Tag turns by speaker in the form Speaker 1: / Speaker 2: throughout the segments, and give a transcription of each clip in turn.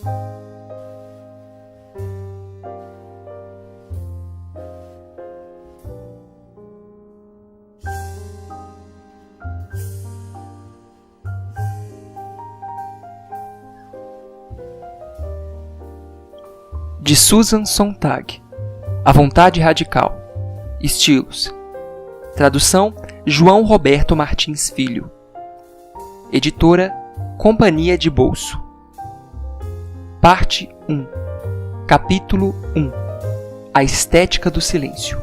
Speaker 1: De Susan Sontag. A Vontade Radical. Estilos. Tradução: João Roberto Martins Filho. Editora: Companhia de Bolso. Parte 1. Capítulo 1. A Estética do Silêncio.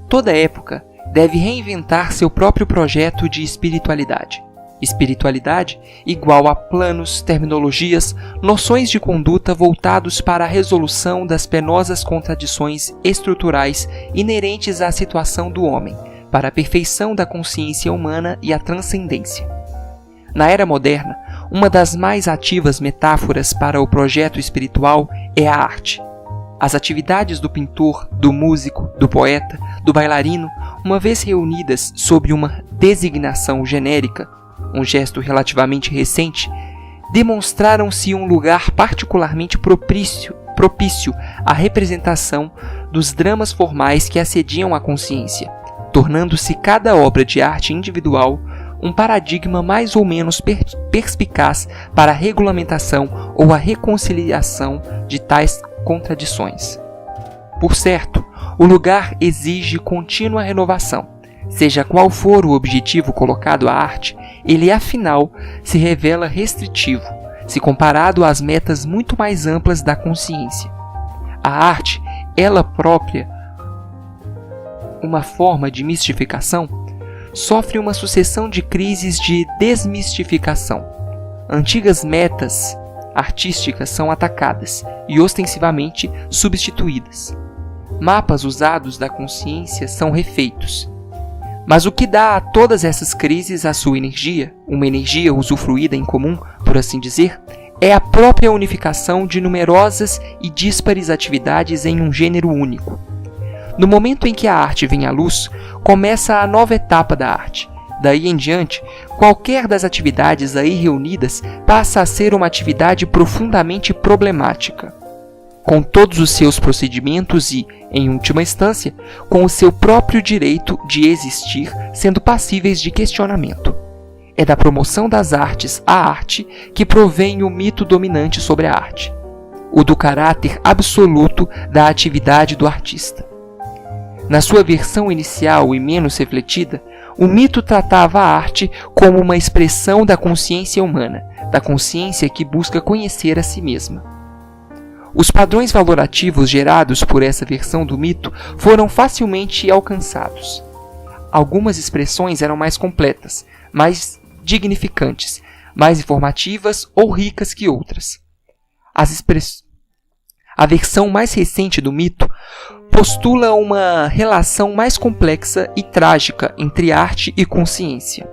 Speaker 1: Toda época deve reinventar seu próprio projeto de espiritualidade. Espiritualidade igual a planos, terminologias, noções de conduta voltados para a resolução das penosas contradições estruturais inerentes à situação do homem, para a perfeição da consciência humana e a transcendência. Na era moderna, uma das mais ativas metáforas para o projeto espiritual é a arte. As atividades do pintor, do músico, do poeta, do bailarino, uma vez reunidas sob uma designação genérica, um gesto relativamente recente, demonstraram-se um lugar particularmente propício à representação dos dramas formais que assediam a consciência, tornando-se cada obra de arte individual um paradigma mais ou menos perspicaz para a regulamentação ou a reconciliação de tais contradições. Por certo, o lugar exige contínua renovação. Seja qual for o objetivo colocado à arte, ele afinal se revela restritivo, se comparado às metas muito mais amplas da consciência. A arte, ela própria, uma forma de mistificação, sofre uma sucessão de crises de desmistificação. Antigas metas artísticas são atacadas e ostensivamente substituídas. Mapas usados da consciência são refeitos. Mas o que dá a todas essas crises a sua energia, uma energia usufruída em comum, por assim dizer, é a própria unificação de numerosas e díspares atividades em um gênero único. No momento em que a arte vem à luz, começa a nova etapa da arte. Daí em diante, qualquer das atividades aí reunidas passa a ser uma atividade profundamente problemática, com todos os seus procedimentos e, em última instância, com o seu próprio direito de existir, sendo passíveis de questionamento. É da promoção das artes à arte que provém o mito dominante sobre a arte, o do caráter absoluto da atividade do artista. Na sua versão inicial e menos refletida, o mito tratava a arte como uma expressão da consciência humana, da consciência que busca conhecer a si mesma. Os padrões valorativos gerados por essa versão do mito foram facilmente alcançados. Algumas expressões eram mais completas, mais dignificantes, mais informativas ou ricas que outras. A versão mais recente do mito postula uma relação mais complexa e trágica entre arte e consciência.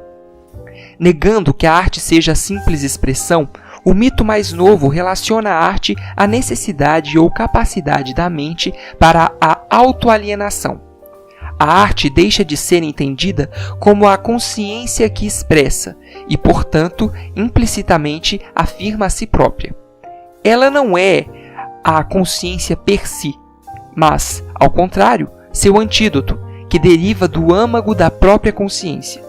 Speaker 1: Negando que a arte seja simples expressão, o mito mais novo relaciona a arte à necessidade ou capacidade da mente para a autoalienação. A arte deixa de ser entendida como a consciência que expressa e, portanto, implicitamente afirma a si própria. Ela não é a consciência per si, mas, ao contrário, seu antídoto, que deriva do âmago da própria consciência.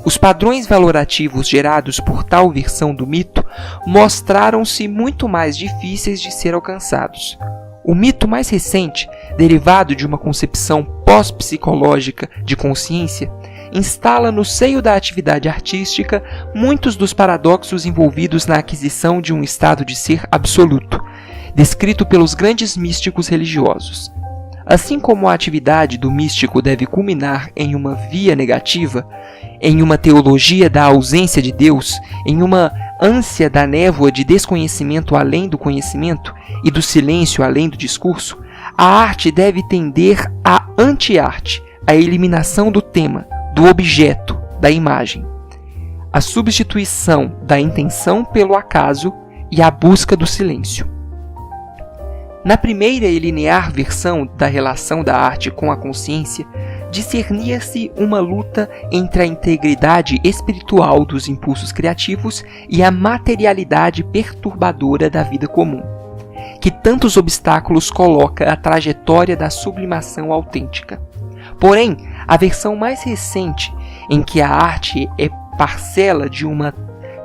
Speaker 1: Os padrões valorativos gerados por tal versão do mito mostraram-se muito mais difíceis de ser alcançados. O mito mais recente, derivado de uma concepção pós-psicológica de consciência, instala no seio da atividade artística muitos dos paradoxos envolvidos na aquisição de um estado de ser absoluto, descrito pelos grandes místicos religiosos. Assim como a atividade do místico deve culminar em uma via negativa, em uma teologia da ausência de Deus, em uma ânsia da névoa de desconhecimento além do conhecimento e do silêncio além do discurso, a arte deve tender à anti-arte, à eliminação do tema, do objeto, da imagem, a substituição da intenção pelo acaso e a busca do silêncio. Na primeira e linear versão da relação da arte com a consciência, discernia-se uma luta entre a integridade espiritual dos impulsos criativos e a materialidade perturbadora da vida comum, que tantos obstáculos coloca à trajetória da sublimação autêntica. Porém, a versão mais recente, em que a arte é parcela de uma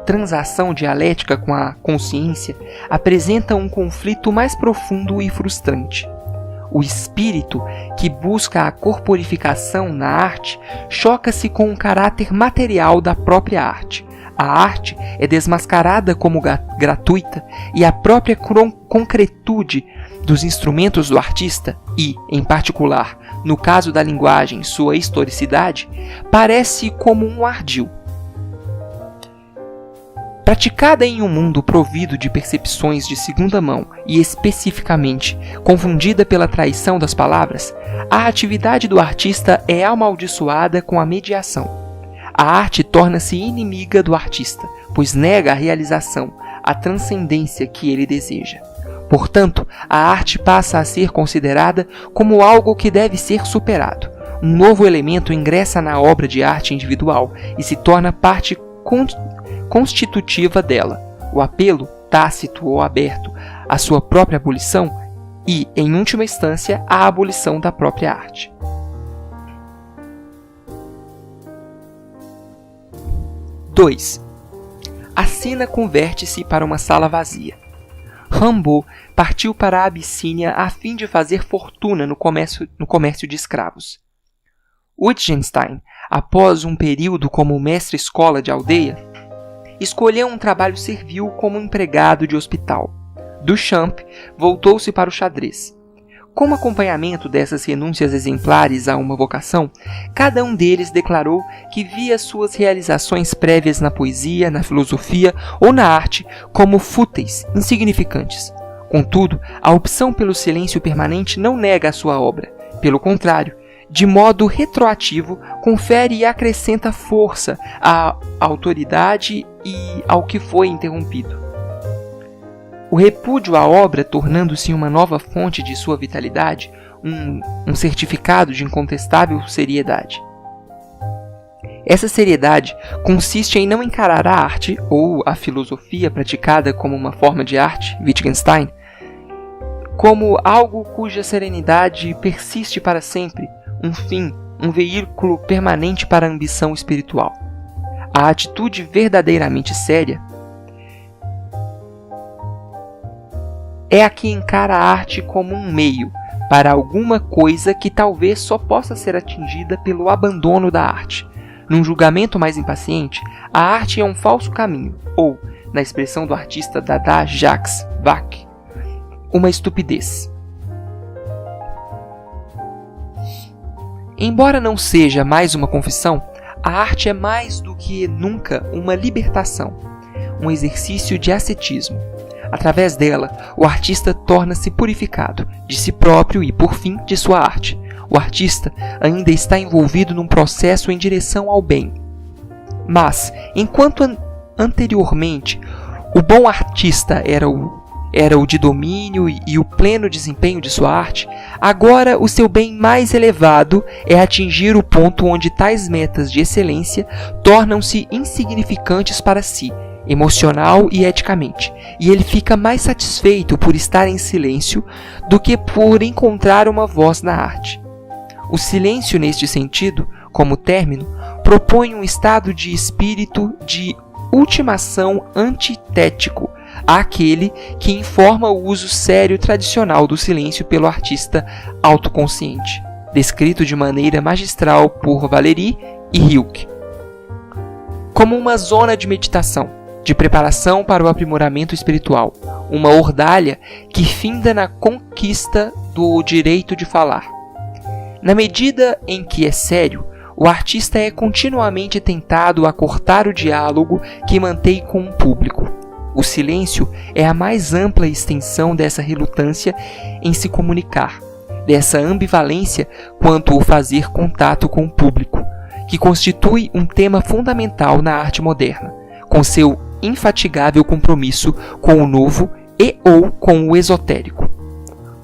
Speaker 1: transação dialética com a consciência, apresenta um conflito mais profundo e frustrante. O espírito, que busca a corporificação na arte, choca-se com o caráter material da própria arte. A arte é desmascarada como gratuita e a própria concretude dos instrumentos do artista e, em particular, no caso da linguagem, sua historicidade, parece como um ardil. Praticada em um mundo provido de percepções de segunda mão e especificamente confundida pela traição das palavras, a atividade do artista é amaldiçoada com a mediação. A arte torna-se inimiga do artista, pois nega a realização, a transcendência que ele deseja. Portanto, a arte passa a ser considerada como algo que deve ser superado. Um novo elemento ingressa na obra de arte individual e se torna parte constitutiva dela. O apelo, tácito ou aberto, à sua própria abolição e, em última instância, à abolição da própria arte. A cena converte-se para uma sala vazia. Rimbaud partiu para a Abissínia a fim de fazer fortuna no comércio de escravos. Wittgenstein, após um período como mestre-escola de aldeia, escolheu um trabalho servil como empregado de hospital. Duchamp voltou-se para o xadrez. Como acompanhamento dessas renúncias exemplares a uma vocação, cada um deles declarou que via suas realizações prévias na poesia, na filosofia ou na arte como fúteis, insignificantes. Contudo, a opção pelo silêncio permanente não nega a sua obra. Pelo contrário, de modo retroativo, confere e acrescenta força à autoridade e ao que foi interrompido. O repúdio à obra, tornando-se uma nova fonte de sua vitalidade, um certificado de incontestável seriedade. Essa seriedade consiste em não encarar a arte ou a filosofia praticada como uma forma de arte, Wittgenstein, como algo cuja serenidade persiste para sempre, um fim, um veículo permanente para a ambição espiritual. A atitude verdadeiramente séria é a que encara a arte como um meio para alguma coisa que talvez só possa ser atingida pelo abandono da arte. Num julgamento mais impaciente, a arte é um falso caminho, ou, na expressão do artista Dada Jacques Vaque, uma estupidez. Embora não seja mais uma confissão, a arte é mais do que nunca uma libertação, um exercício de ascetismo. Através dela, o artista torna-se purificado de si próprio e, por fim, de sua arte. O artista ainda está envolvido num processo em direção ao bem. Mas, enquanto anteriormente o bom artista era o de domínio e o pleno desempenho de sua arte, agora o seu bem mais elevado é atingir o ponto onde tais metas de excelência tornam-se insignificantes para si, emocional e eticamente, e ele fica mais satisfeito por estar em silêncio do que por encontrar uma voz na arte. O silêncio, neste sentido, como término, propõe um estado de espírito de ultimação antitético àquele que informa o uso sério tradicional do silêncio pelo artista autoconsciente, descrito de maneira magistral por Valéry e Rilke, como uma zona de meditação, de preparação para o aprimoramento espiritual, uma ordalha que finda na conquista do direito de falar. Na medida em que é sério, o artista é continuamente tentado a cortar o diálogo que mantém com o público. O silêncio é a mais ampla extensão dessa relutância em se comunicar, dessa ambivalência quanto ao fazer contato com o público, que constitui um tema fundamental na arte moderna, com seu infatigável compromisso com o novo e ou com o esotérico.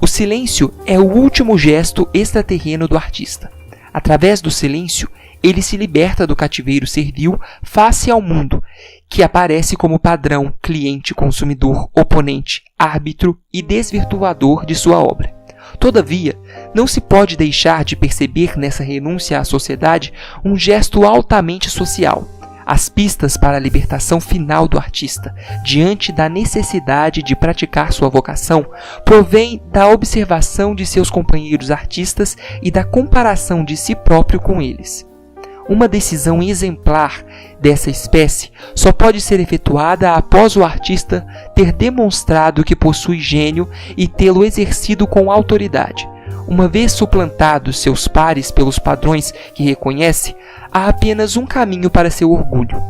Speaker 1: O silêncio é o último gesto extraterreno do artista. Através do silêncio, ele se liberta do cativeiro servil face ao mundo, que aparece como padrão, cliente, consumidor, oponente, árbitro e desvirtuador de sua obra. Todavia, não se pode deixar de perceber nessa renúncia à sociedade um gesto altamente social. As pistas para a libertação final do artista, diante da necessidade de praticar sua vocação, provém da observação de seus companheiros artistas e da comparação de si próprio com eles. Uma decisão exemplar dessa espécie só pode ser efetuada após o artista ter demonstrado que possui gênio e tê-lo exercido com autoridade. Uma vez suplantados seus pares pelos padrões que reconhece, há apenas um caminho para seu orgulho,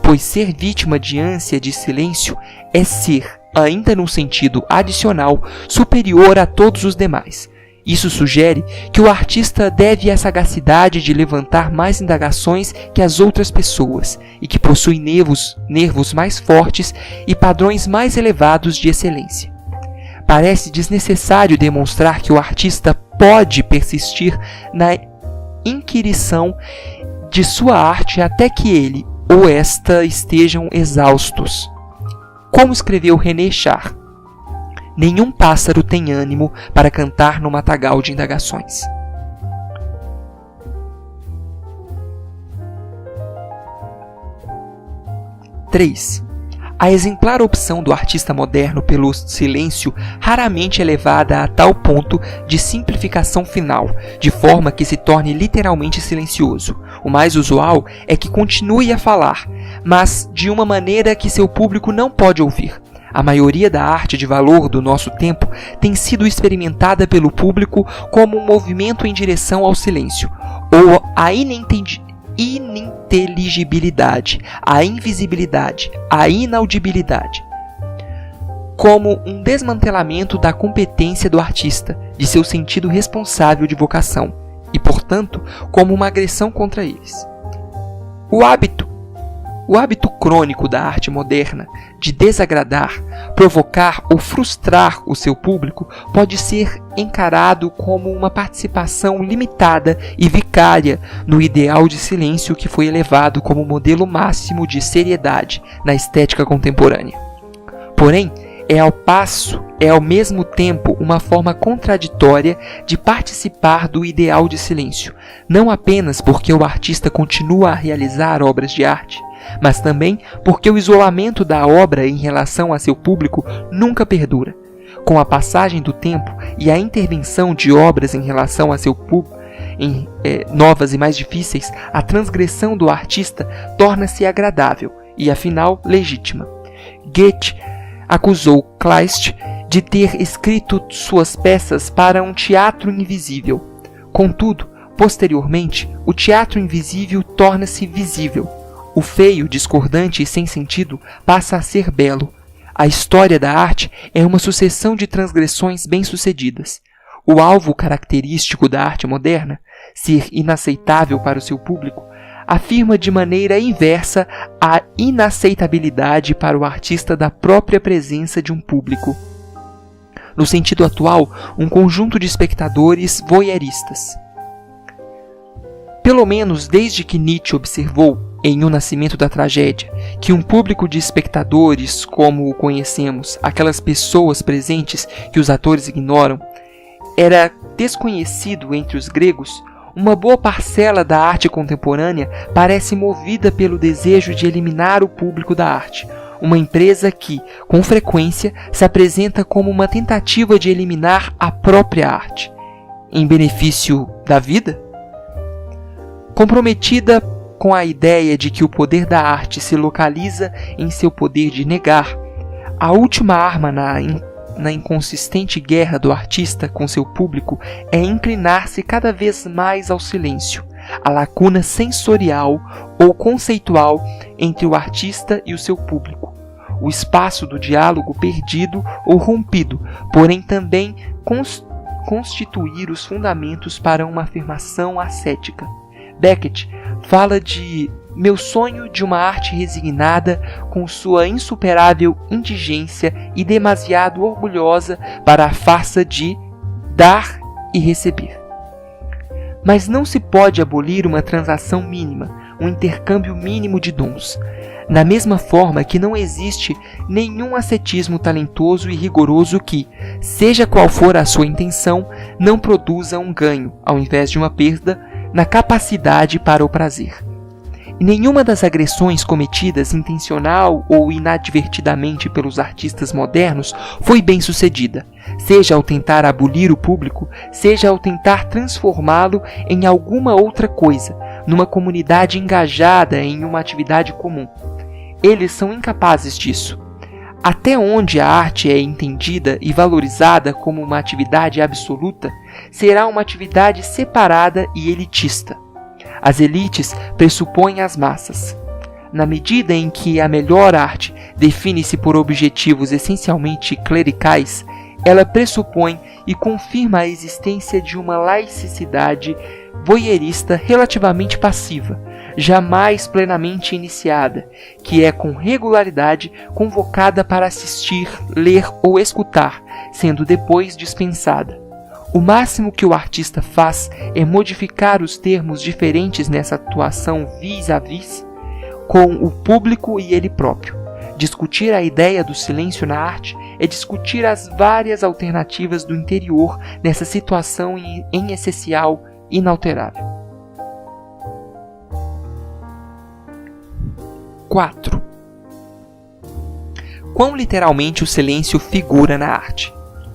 Speaker 1: pois ser vítima de ânsia de silêncio é ser, ainda num sentido adicional, superior a todos os demais. Isso sugere que o artista deve a sagacidade de levantar mais indagações que as outras pessoas e que possui nervos mais fortes e padrões mais elevados de excelência. Parece desnecessário demonstrar que o artista pode persistir na inquirição de sua arte até que ele ou esta estejam exaustos. Como escreveu René Char, nenhum pássaro tem ânimo para cantar no matagal de indagações. (3) A exemplar opção do artista moderno pelo silêncio raramente é levada a tal ponto de simplificação final, de forma que se torne literalmente silencioso. O mais usual é que continue a falar, mas de uma maneira que seu público não pode ouvir. A maioria da arte de valor do nosso tempo tem sido experimentada pelo público como um movimento em direção ao silêncio, ou à ininteligibilidade, à invisibilidade, à inaudibilidade, como um desmantelamento da competência do artista, de seu sentido responsável de vocação, e, portanto, como uma agressão contra eles. O hábito crônico da arte moderna de desagradar, provocar ou frustrar o seu público pode ser encarado como uma participação limitada e vicária no ideal de silêncio que foi elevado como modelo máximo de seriedade na estética contemporânea. Porém, é ao mesmo tempo uma forma contraditória de participar do ideal de silêncio, não apenas porque o artista continua a realizar obras de arte, mas também porque o isolamento da obra em relação a seu público nunca perdura. Com a passagem do tempo e a intervenção de obras em relação a seu público, novas e mais difíceis, a transgressão do artista torna-se agradável e, afinal, legítima. Goethe acusou Kleist de ter escrito suas peças para um teatro invisível. Contudo, posteriormente, o teatro invisível torna-se visível. O feio, discordante e sem sentido passa a ser belo. A história da arte é uma sucessão de transgressões bem-sucedidas. O alvo característico da arte moderna, ser inaceitável para o seu público, afirma de maneira inversa a inaceitabilidade para o artista da própria presença de um público. No sentido atual, um conjunto de espectadores voyeuristas. Pelo menos desde que Nietzsche observou, em O Nascimento da Tragédia, que um público de espectadores, como o conhecemos, aquelas pessoas presentes que os atores ignoram, era desconhecido entre os gregos, uma boa parcela da arte contemporânea parece movida pelo desejo de eliminar o público da arte, uma empresa que, com frequência, se apresenta como uma tentativa de eliminar a própria arte, em benefício da vida? Comprometida com a ideia de que o poder da arte se localiza em seu poder de negar, a última arma na inconsistente guerra do artista com seu público é inclinar-se cada vez mais ao silêncio, à lacuna sensorial ou conceitual entre o artista e o seu público, o espaço do diálogo perdido ou rompido, porém também constituir os fundamentos para uma afirmação ascética. Beckett fala de meu sonho de uma arte resignada com sua insuperável indigência e demasiado orgulhosa para a farsa de dar e receber. Mas não se pode abolir uma transação mínima, um intercâmbio mínimo de dons. Da mesma forma que não existe nenhum ascetismo talentoso e rigoroso que, seja qual for a sua intenção, não produza um ganho, ao invés de uma perda, na capacidade para o prazer. E nenhuma das agressões cometidas intencional ou inadvertidamente pelos artistas modernos foi bem sucedida, seja ao tentar abolir o público, seja ao tentar transformá-lo em alguma outra coisa, numa comunidade engajada em uma atividade comum. Eles são incapazes disso. Até onde a arte é entendida e valorizada como uma atividade absoluta, será uma atividade separada e elitista. As elites pressupõem as massas. Na medida em que a melhor arte define-se por objetivos essencialmente clericais, ela pressupõe e confirma a existência de uma laicidade voyeurista relativamente passiva, jamais plenamente iniciada, que é com regularidade convocada para assistir, ler ou escutar, sendo depois dispensada. O máximo que o artista faz é modificar os termos diferentes nessa atuação vis-à-vis com o público e ele próprio. Discutir a ideia do silêncio na arte é discutir as várias alternativas do interior nessa situação em essencial inalterável. 4. Quão literalmente o silêncio figura na arte?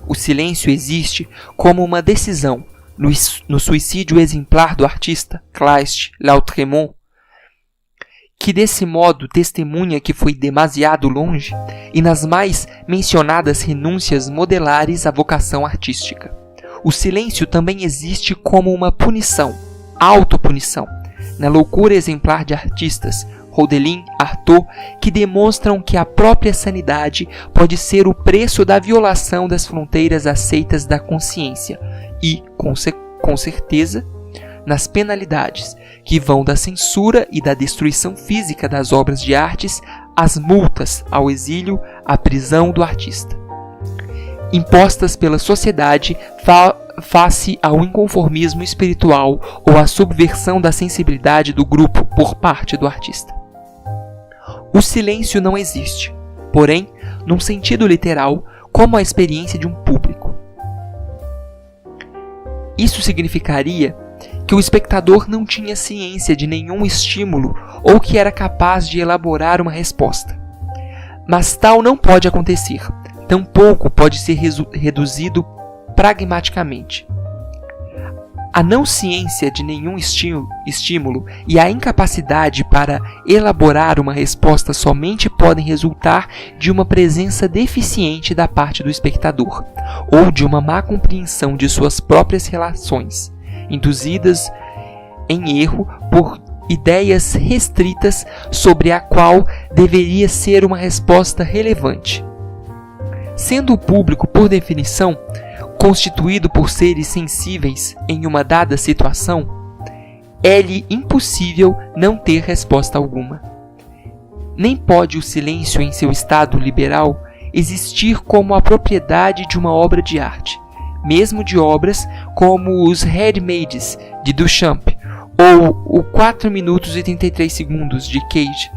Speaker 1: O silêncio existe como uma decisão. No suicídio exemplar do artista Kleist Lautréamont, que desse modo testemunha que foi demasiado longe, e nas mais mencionadas renúncias modelares à vocação artística. O silêncio também existe como uma punição, autopunição, na loucura exemplar de artistas, Hölderlin, Artaud, que demonstram que a própria sanidade pode ser o preço da violação das fronteiras aceitas da consciência e, com certeza, nas penalidades, que vão da censura e da destruição física das obras de artes às multas, ao exílio, à prisão do artista, impostas pela sociedade face ao inconformismo espiritual ou à subversão da sensibilidade do grupo por parte do artista. O silêncio não existe, porém, num sentido literal, como a experiência de um público. Isso significaria que o espectador não tinha ciência de nenhum estímulo ou que era capaz de elaborar uma resposta. Mas tal não pode acontecer, tampouco pode ser reduzido pragmaticamente. A não ciência de nenhum estímulo e a incapacidade para elaborar uma resposta somente podem resultar de uma presença deficiente da parte do espectador, ou de uma má compreensão de suas próprias relações, induzidas em erro por ideias restritas sobre a qual deveria ser uma resposta relevante. Sendo o público, por definição, constituído por seres sensíveis em uma dada situação, é-lhe impossível não ter resposta alguma. Nem pode o silêncio em seu estado liberal existir como a propriedade de uma obra de arte, mesmo de obras como os Handmaids de Duchamp ou o 4 minutos e 33 segundos de Cage,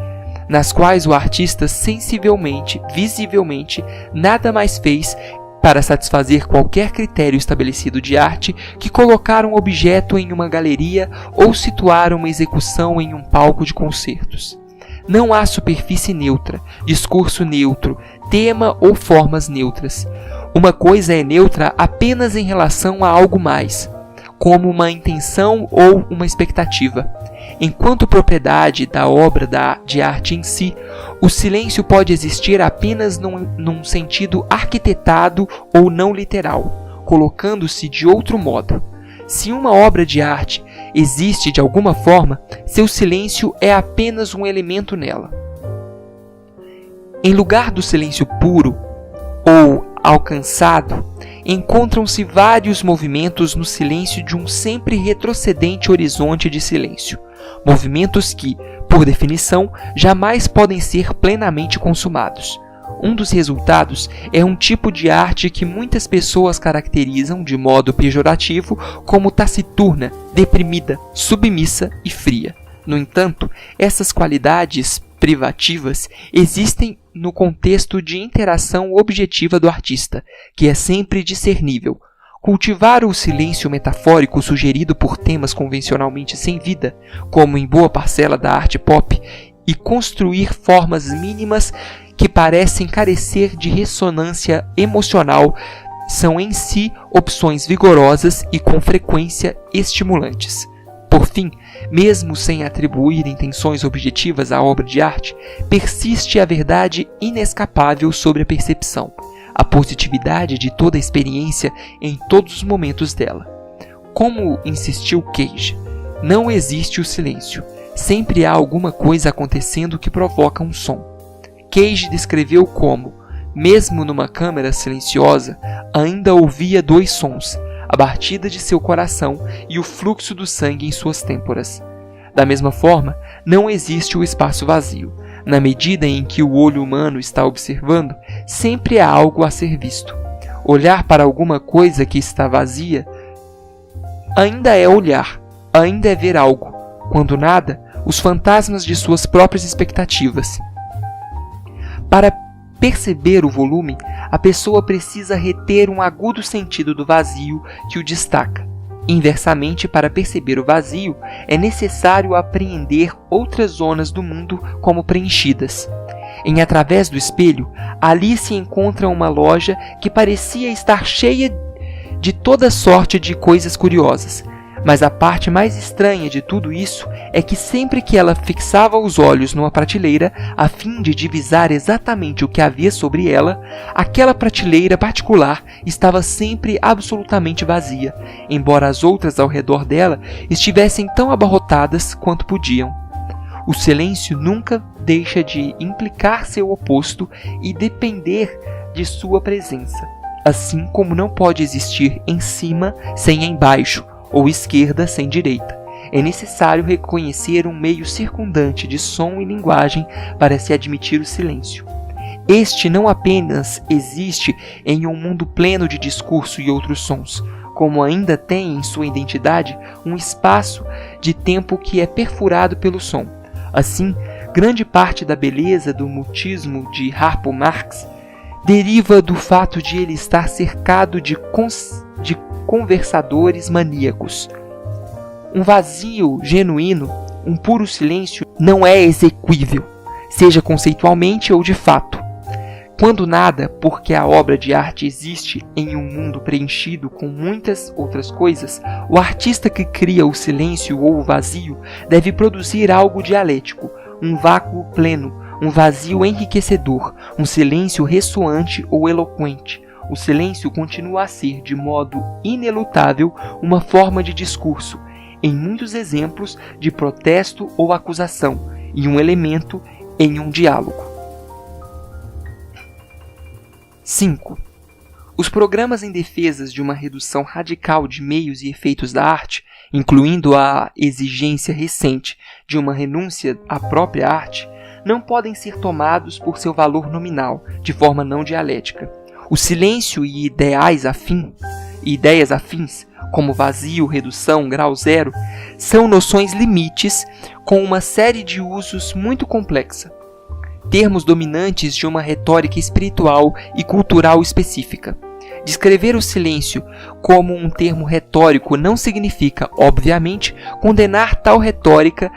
Speaker 1: nas quais o artista sensivelmente, visivelmente, nada mais fez para satisfazer qualquer critério estabelecido de arte que colocar um objeto em uma galeria ou situar uma execução em um palco de concertos. Não há superfície neutra, discurso neutro, tema ou formas neutras. Uma coisa é neutra apenas em relação a algo mais, como uma intenção ou uma expectativa. Enquanto propriedade da obra de arte em si, o silêncio pode existir apenas num sentido arquitetado ou não literal, colocando-se de outro modo. Se uma obra de arte existe de alguma forma, seu silêncio é apenas um elemento nela. Em lugar do silêncio puro ou alcançado, encontram-se vários movimentos no silêncio de um sempre retrocedente horizonte de silêncio. Movimentos que, por definição, jamais podem ser plenamente consumados. Um dos resultados é um tipo de arte que muitas pessoas caracterizam de modo pejorativo como taciturna, deprimida, submissa e fria. No entanto, essas qualidades privativas existem no contexto de interação objetiva do artista, que é sempre discernível. Cultivar o silêncio metafórico sugerido por temas convencionalmente sem vida, como em boa parcela da arte pop, e construir formas mínimas que parecem carecer de ressonância emocional são em si opções vigorosas e com frequência estimulantes. Por fim, mesmo sem atribuir intenções objetivas à obra de arte, persiste a verdade inescapável sobre a percepção, a positividade de toda a experiência em todos os momentos dela. Como insistiu Cage, não existe o silêncio, sempre há alguma coisa acontecendo que provoca um som. Cage descreveu como, mesmo numa câmara silenciosa, ainda ouvia dois sons, a batida de seu coração e o fluxo do sangue em suas têmporas. Da mesma forma, não existe o espaço vazio. Na medida em que o olho humano está observando, sempre há algo a ser visto. Olhar para alguma coisa que está vazia ainda é olhar, ainda é ver algo. Quando nada, os fantasmas de suas próprias expectativas. Para perceber o volume, a pessoa precisa reter um agudo sentido do vazio que o destaca. Inversamente, para perceber o vazio, é necessário apreender outras zonas do mundo como preenchidas. Em Através do Espelho, ali se encontra uma loja que parecia estar cheia de toda sorte de coisas curiosas. Mas a parte mais estranha de tudo isso é que sempre que ela fixava os olhos numa prateleira, a fim de divisar exatamente o que havia sobre ela, aquela prateleira particular estava sempre absolutamente vazia, embora as outras ao redor dela estivessem tão abarrotadas quanto podiam. O silêncio nunca deixa de implicar seu oposto e depender de sua presença, assim como não pode existir em cima sem embaixo, ou esquerda sem direita. É necessário reconhecer um meio circundante de som e linguagem para se admitir o silêncio. Este não apenas existe em um mundo pleno de discurso e outros sons, como ainda tem em sua identidade um espaço de tempo que é perfurado pelo som. Assim, grande parte da beleza do mutismo de Harpo Marx deriva do fato de ele estar cercado de conversadores maníacos. Um vazio genuíno, um puro silêncio, não é exequível, seja conceitualmente ou de fato. Quando nada, porque a obra de arte existe em um mundo preenchido com muitas outras coisas, o artista que cria o silêncio ou o vazio deve produzir algo dialético, um vácuo pleno, um vazio enriquecedor, um silêncio ressoante ou eloquente. O silêncio continua a ser, de modo inelutável, uma forma de discurso, em muitos exemplos de protesto ou acusação, e um elemento em um diálogo. 5. Os programas em defesa de uma redução radical de meios e efeitos da arte, incluindo a exigência recente de uma renúncia à própria arte, não podem ser tomados por seu valor nominal, de forma não dialética. O silêncio e ideias afins, como vazio, redução, grau zero, são noções limites com uma série de usos muito complexa. Termos dominantes de uma retórica espiritual e cultural específica. Descrever o silêncio como um termo retórico não significa, obviamente, condenar tal retórica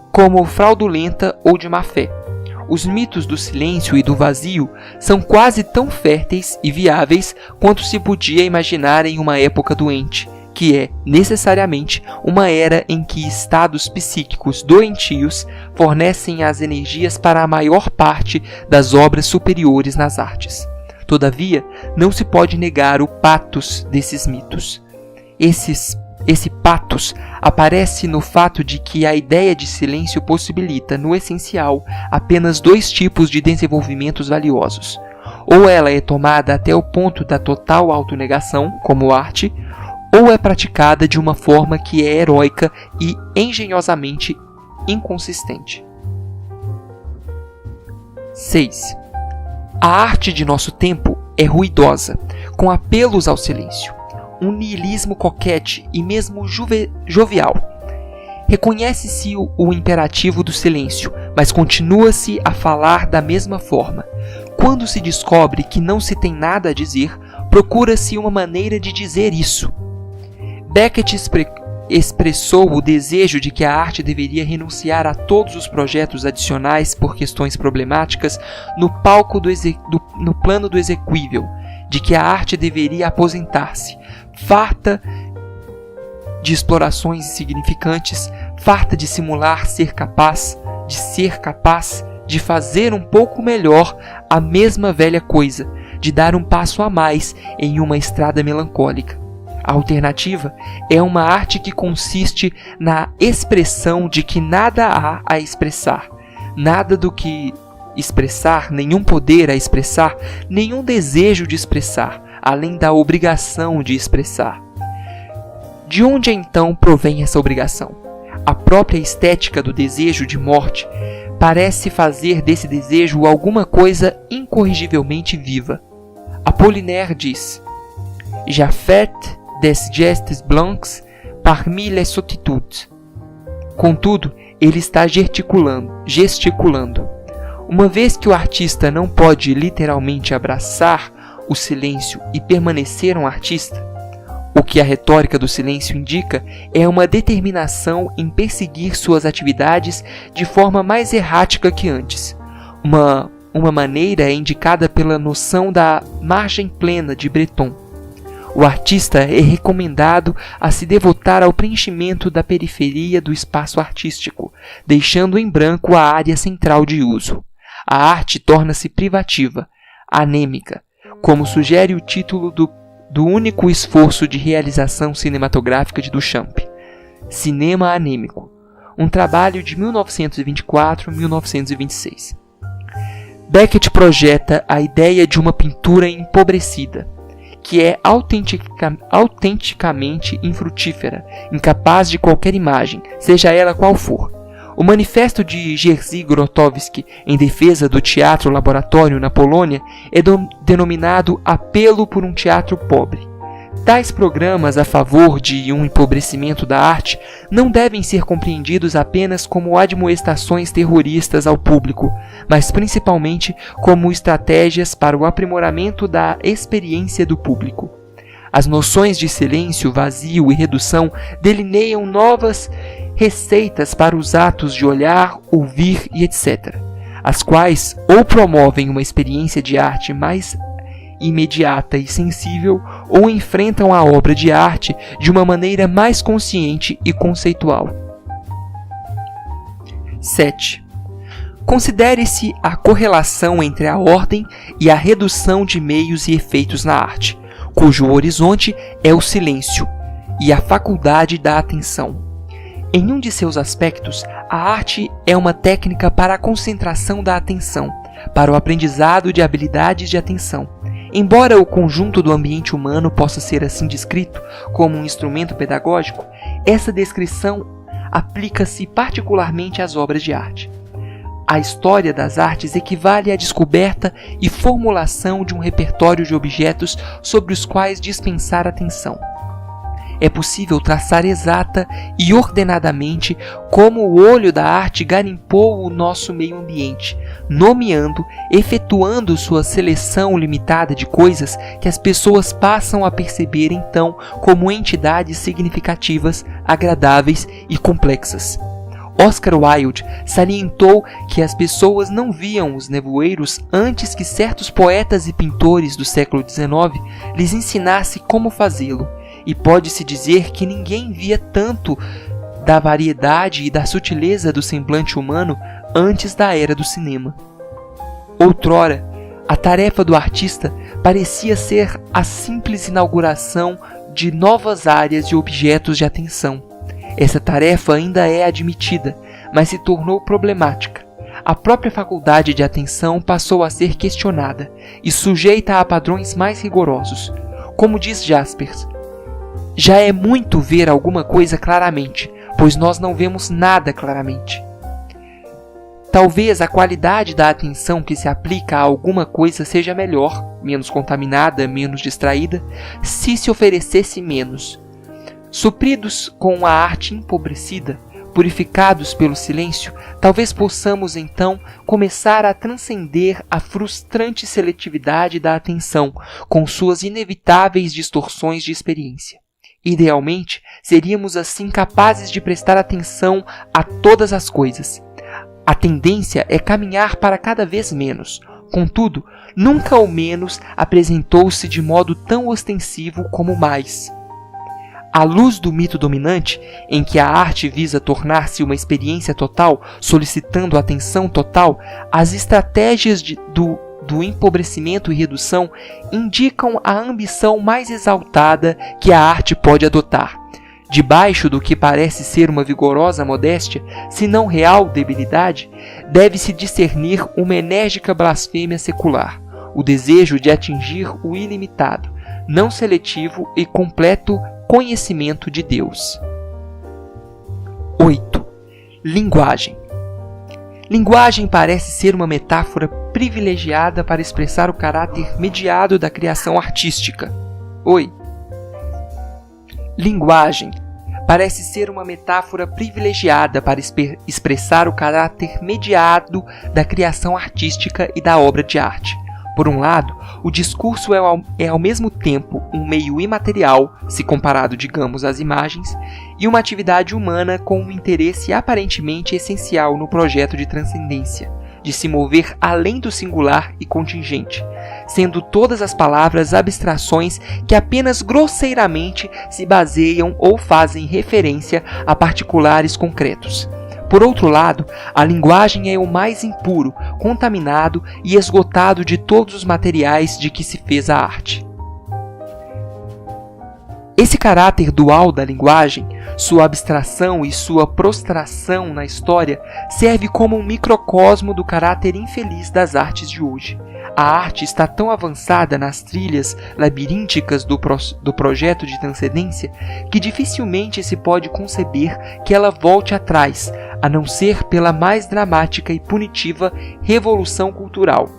Speaker 1: como fraudulenta ou de má fé. Os mitos do silêncio e do vazio são quase tão férteis e viáveis quanto se podia imaginar em uma época doente, que é, necessariamente, uma era em que estados psíquicos doentios fornecem as energias para a maior parte das obras superiores nas artes. Todavia, não se pode negar o pathos desses mitos. Esse pathos aparece no fato de que a ideia de silêncio possibilita, no essencial, apenas dois tipos de desenvolvimentos valiosos. Ou ela é tomada até o ponto da total autonegação, como arte, ou é praticada de uma forma que é heróica e engenhosamente inconsistente. 6. A arte de nosso tempo é ruidosa, com apelos ao silêncio, um niilismo coquete e mesmo jovial. Reconhece-se o imperativo do silêncio, mas continua-se a falar da mesma forma. Quando se descobre que não se tem nada a dizer, procura-se uma maneira de dizer isso. Beckett expressou o desejo de que a arte deveria renunciar a todos os projetos adicionais por questões problemáticas no plano do execuível, de que a arte deveria aposentar-se, farta de explorações insignificantes, farta de simular ser capaz de fazer um pouco melhor a mesma velha coisa, de dar um passo a mais em uma estrada melancólica. A alternativa é uma arte que consiste na expressão de que nada há a expressar, nada do que expressar, nenhum poder a expressar, nenhum desejo de expressar, além da obrigação de expressar. De onde então provém essa obrigação? A própria estética do desejo de morte parece fazer desse desejo alguma coisa incorrigivelmente viva. Apollinaire diz: «Já fait des gestes blancs parmi les sottitudes». Contudo, ele está gesticulando. Uma vez que o artista não pode literalmente abraçar o silêncio e permanecer um artista, o que a retórica do silêncio indica é uma determinação em perseguir suas atividades de forma mais errática que antes. Uma maneira é indicada pela noção da margem plena de Breton. O artista é recomendado a se devotar ao preenchimento da periferia do espaço artístico, deixando em branco a área central de uso. A arte torna-se privativa, anêmica, como sugere o título do único esforço de realização cinematográfica de Duchamp, Cinema Anêmico, um trabalho de 1924-1926. Beckett projeta a ideia de uma pintura empobrecida, que é autenticamente infrutífera, incapaz de qualquer imagem, seja ela qual for. O manifesto de Jerzy Grotowski em defesa do teatro laboratório na Polônia é denominado Apelo por um Teatro Pobre. Tais programas a favor de um empobrecimento da arte não devem ser compreendidos apenas como admoestações terroristas ao público, mas principalmente como estratégias para o aprimoramento da experiência do público. As noções de silêncio, vazio e redução delineiam novas receitas para os atos de olhar, ouvir e etc., as quais ou promovem uma experiência de arte mais imediata e sensível, ou enfrentam a obra de arte de uma maneira mais consciente e conceitual. 7. Considere-se a correlação entre a ordem e a redução de meios e efeitos na arte, cujo horizonte é o silêncio e a faculdade da atenção. Em um de seus aspectos, a arte é uma técnica para a concentração da atenção, para o aprendizado de habilidades de atenção. Embora o conjunto do ambiente humano possa ser assim descrito como um instrumento pedagógico, essa descrição aplica-se particularmente às obras de arte. A história das artes equivale à descoberta e formulação de um repertório de objetos sobre os quais dispensar atenção. É possível traçar exata e ordenadamente como o olho da arte garimpou o nosso meio ambiente, nomeando, efetuando sua seleção limitada de coisas que as pessoas passam a perceber então como entidades significativas, agradáveis e complexas. Oscar Wilde salientou que as pessoas não viam os nevoeiros antes que certos poetas e pintores do século XIX lhes ensinassem como fazê-lo. E pode-se dizer que ninguém via tanto da variedade e da sutileza do semblante humano antes da era do cinema. Outrora, a tarefa do artista parecia ser a simples inauguração de novas áreas e objetos de atenção. Essa tarefa ainda é admitida, mas se tornou problemática. A própria faculdade de atenção passou a ser questionada e sujeita a padrões mais rigorosos. Como diz Jaspers, já é muito ver alguma coisa claramente, pois nós não vemos nada claramente. talvez a qualidade da atenção que se aplica a alguma coisa seja melhor, menos contaminada, menos distraída, se oferecesse menos. Supridos com a arte empobrecida, purificados pelo silêncio, talvez possamos então começar a transcender a frustrante seletividade da atenção, com suas inevitáveis distorções de experiência. Idealmente, seríamos assim capazes de prestar atenção a todas as coisas. A tendência é caminhar para cada vez menos. Contudo, nunca o menos apresentou-se de modo tão ostensivo como mais. À luz do mito dominante, em que a arte visa tornar-se uma experiência total, solicitando atenção total, as estratégias do empobrecimento e redução indicam a ambição mais exaltada que a arte pode adotar. Debaixo do que parece ser uma vigorosa modéstia, se não real debilidade, deve-se discernir uma enérgica blasfêmia secular, o desejo de atingir o ilimitado, não seletivo e completo conhecimento de Deus. 8. Linguagem. Linguagem parece ser uma metáfora privilegiada para expressar o caráter mediado da criação artística. Linguagem parece ser uma metáfora privilegiada para expressar o caráter mediado da criação artística e da obra de arte. Por um lado, o discurso é ao mesmo tempo um meio imaterial, se comparado, digamos, às imagens, e uma atividade humana com um interesse aparentemente essencial no projeto de transcendência, de se mover além do singular e contingente, sendo todas as palavras abstrações que apenas grosseiramente se baseiam ou fazem referência a particulares concretos. Por outro lado, a linguagem é o mais impuro, contaminado e esgotado de todos os materiais de que se fez a arte. Esse caráter dual da linguagem, sua abstração e sua prostração na história, serve como um microcosmo do caráter infeliz das artes de hoje. A arte está tão avançada nas trilhas labirínticas do projeto de transcendência que dificilmente se pode conceber que ela volte atrás, a não ser pela mais dramática e punitiva revolução cultural.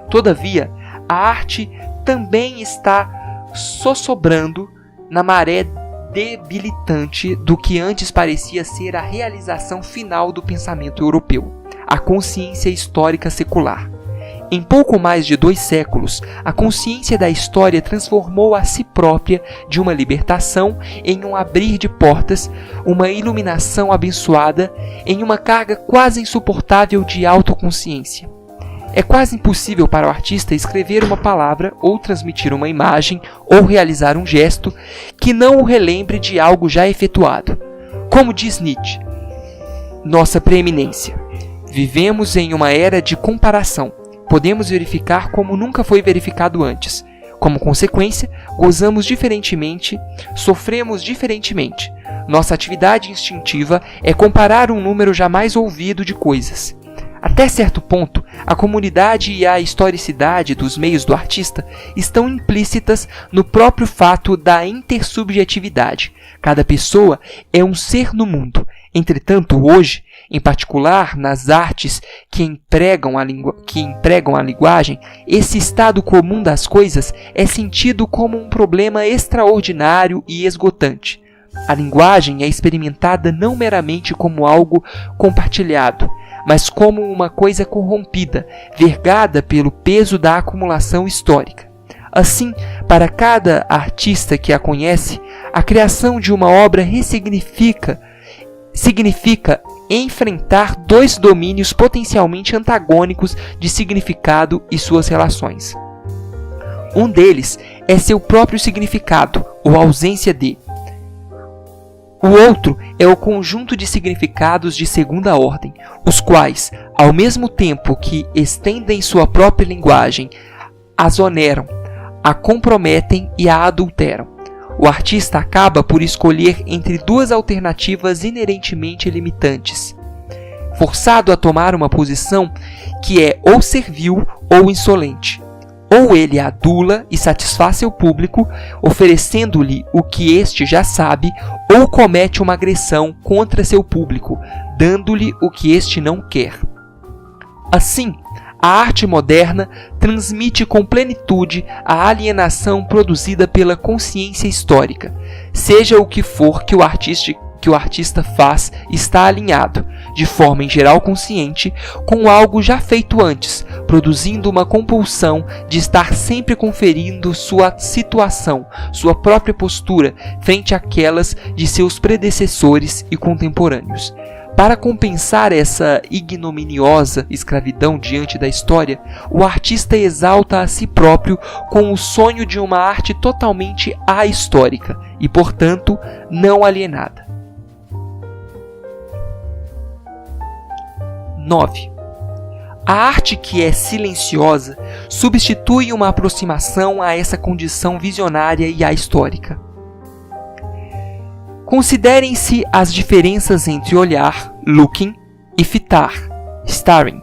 Speaker 1: Todavia, a arte também está sossobrando na maré debilitante do que antes parecia ser a realização final do pensamento europeu, a consciência histórica secular. Em pouco mais de 2 séculos, a consciência da história transformou a si própria de uma libertação em um abrir de portas, uma iluminação abençoada, em uma carga quase insuportável de autoconsciência. É quase impossível para o artista escrever uma palavra, ou transmitir uma imagem, ou realizar um gesto que não o relembre de algo já efetuado. Como diz Nietzsche, nossa preeminência. Vivemos em uma era de comparação. Podemos verificar como nunca foi verificado antes. Como consequência, gozamos diferentemente, sofremos diferentemente. Nossa atividade instintiva é comparar um número jamais ouvido de coisas. Até certo ponto, a comunidade e a historicidade dos meios do artista estão implícitas no próprio fato da intersubjetividade. Cada pessoa é um ser no mundo. Entretanto, hoje, em particular nas artes que empregam a linguagem, esse estado comum das coisas é sentido como um problema extraordinário e esgotante. A linguagem é experimentada não meramente como algo compartilhado, mas como uma coisa corrompida, vergada pelo peso da acumulação histórica. Assim, para cada artista que a conhece, a criação de uma obra significa enfrentar 2 domínios potencialmente antagônicos de significado e suas relações. Um deles é seu próprio significado, ou ausência de. O outro é o conjunto de significados de segunda ordem, os quais, ao mesmo tempo que estendem sua própria linguagem, a oneram, a comprometem e a adulteram. O artista acaba por escolher entre 2 alternativas inerentemente limitantes, forçado a tomar uma posição que é ou servil ou insolente. Ou ele adula e satisfaz seu público, oferecendo-lhe o que este já sabe, ou comete uma agressão contra seu público, dando-lhe o que este não quer. Assim, a arte moderna transmite com plenitude a alienação produzida pela consciência histórica. Seja o que for que o artista faz, está alinhado, de forma em geral consciente, com algo já feito antes, produzindo uma compulsão de estar sempre conferindo sua situação, sua própria postura, frente àquelas de seus predecessores e contemporâneos. Para compensar essa ignominiosa escravidão diante da história, o artista exalta a si próprio com o sonho de uma arte totalmente ahistórica e, portanto, não alienada. 9. A arte que é silenciosa substitui uma aproximação a essa condição visionária e ahistórica. Considerem-se as diferenças entre olhar, looking, e fitar, staring.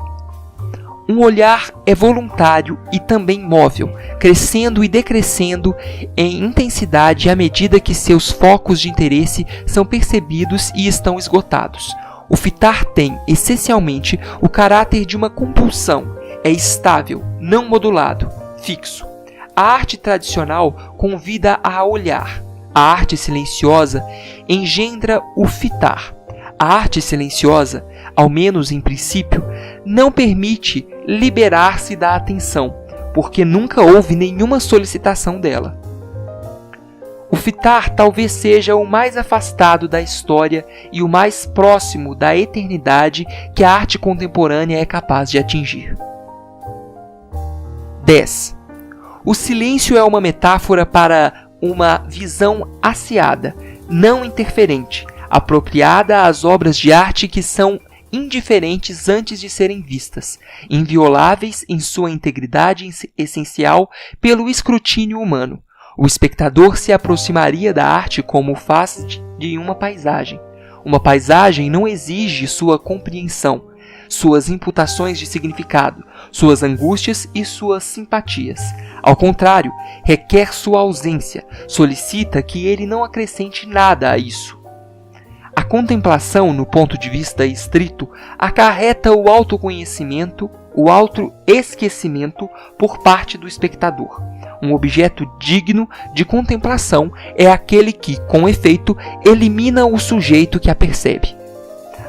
Speaker 1: Um olhar é voluntário e também móvel, crescendo e decrescendo em intensidade à medida que seus focos de interesse são percebidos e estão esgotados. O fitar tem, essencialmente, o caráter de uma compulsão, é estável, não modulado, fixo. A arte tradicional convida a olhar. A arte silenciosa engendra o fitar. A arte silenciosa, ao menos em princípio, não permite liberar-se da atenção, porque nunca houve nenhuma solicitação dela. O fitar talvez seja o mais afastado da história e o mais próximo da eternidade que a arte contemporânea é capaz de atingir. 10. O silêncio é uma metáfora para uma visão asseada, não interferente, apropriada às obras de arte que são indiferentes antes de serem vistas, invioláveis em sua integridade essencial pelo escrutínio humano. O espectador se aproximaria da arte como faz de uma paisagem. Uma paisagem não exige sua compreensão, suas imputações de significado, suas angústias e suas simpatias. Ao contrário, requer sua ausência, solicita que ele não acrescente nada a isso. A contemplação, no ponto de vista estrito, acarreta o autoconhecimento, o autoesquecimento por parte do espectador. Um objeto digno de contemplação é aquele que, com efeito, elimina o sujeito que a percebe.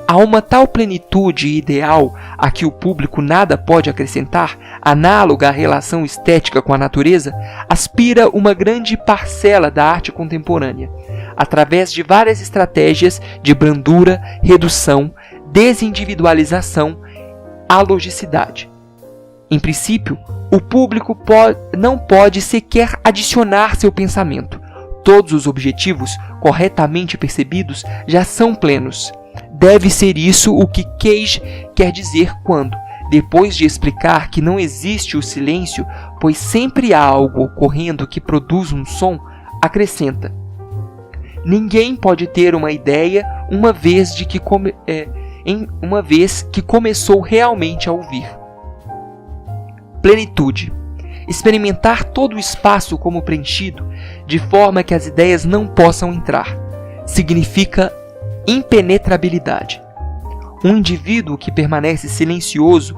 Speaker 1: Há uma tal plenitude ideal a que o público nada pode acrescentar, análoga à relação estética com a natureza, aspira uma grande parcela da arte contemporânea, através de várias estratégias de brandura, redução, desindividualização, alogicidade. Em princípio, o público não pode sequer adicionar seu pensamento. Todos os objetivos, corretamente percebidos, já são plenos. Deve ser isso o que Cage quer dizer quando, depois de explicar que não existe o silêncio, pois sempre há algo ocorrendo que produz um som, acrescenta: ninguém pode ter uma ideia uma vez que começou realmente a ouvir. Plenitude. Experimentar todo o espaço como preenchido, de forma que as ideias não possam entrar. Significa impenetrabilidade. Um indivíduo que permanece silencioso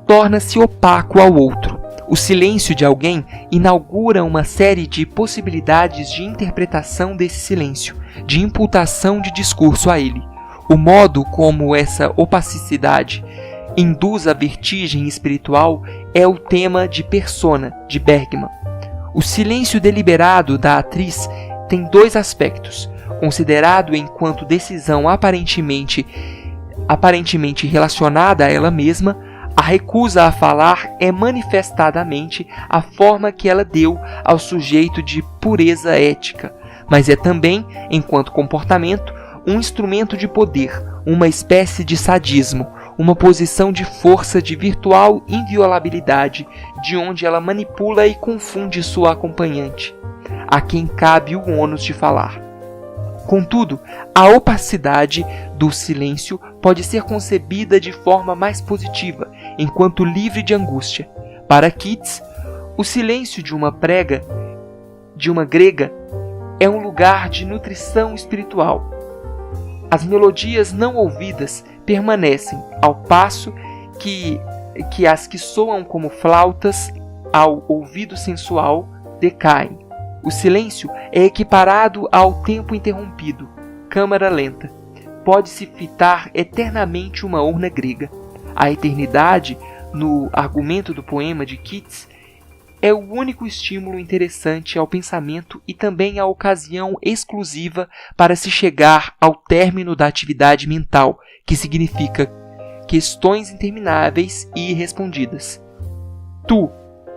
Speaker 1: torna-se opaco ao outro. O silêncio de alguém inaugura uma série de possibilidades de interpretação desse silêncio, de imputação de discurso a ele. O modo como essa opacidade induz a vertigem espiritual é o tema de Persona, de Bergman. O silêncio deliberado da atriz tem dois aspectos. Considerado enquanto decisão aparentemente relacionada a ela mesma, a recusa a falar é manifestadamente a forma que ela deu ao sujeito de pureza ética, mas é também, enquanto comportamento, um instrumento de poder, uma espécie de sadismo, uma posição de força de virtual inviolabilidade, de onde ela manipula e confunde sua acompanhante, a quem cabe o ônus de falar. Contudo, a opacidade do silêncio pode ser concebida de forma mais positiva, enquanto livre de angústia. Para Keats, o silêncio de uma grega, é um lugar de nutrição espiritual. As melodias não ouvidas permanecem, ao passo que que as que soam como flautas ao ouvido sensual decaem. O silêncio é equiparado ao tempo interrompido, câmara lenta. Pode-se fitar eternamente uma urna grega. A eternidade, no argumento do poema de Keats, é o único estímulo interessante ao pensamento e também a ocasião exclusiva para se chegar ao término da atividade mental, que significa questões intermináveis e irrespondidas. Tu,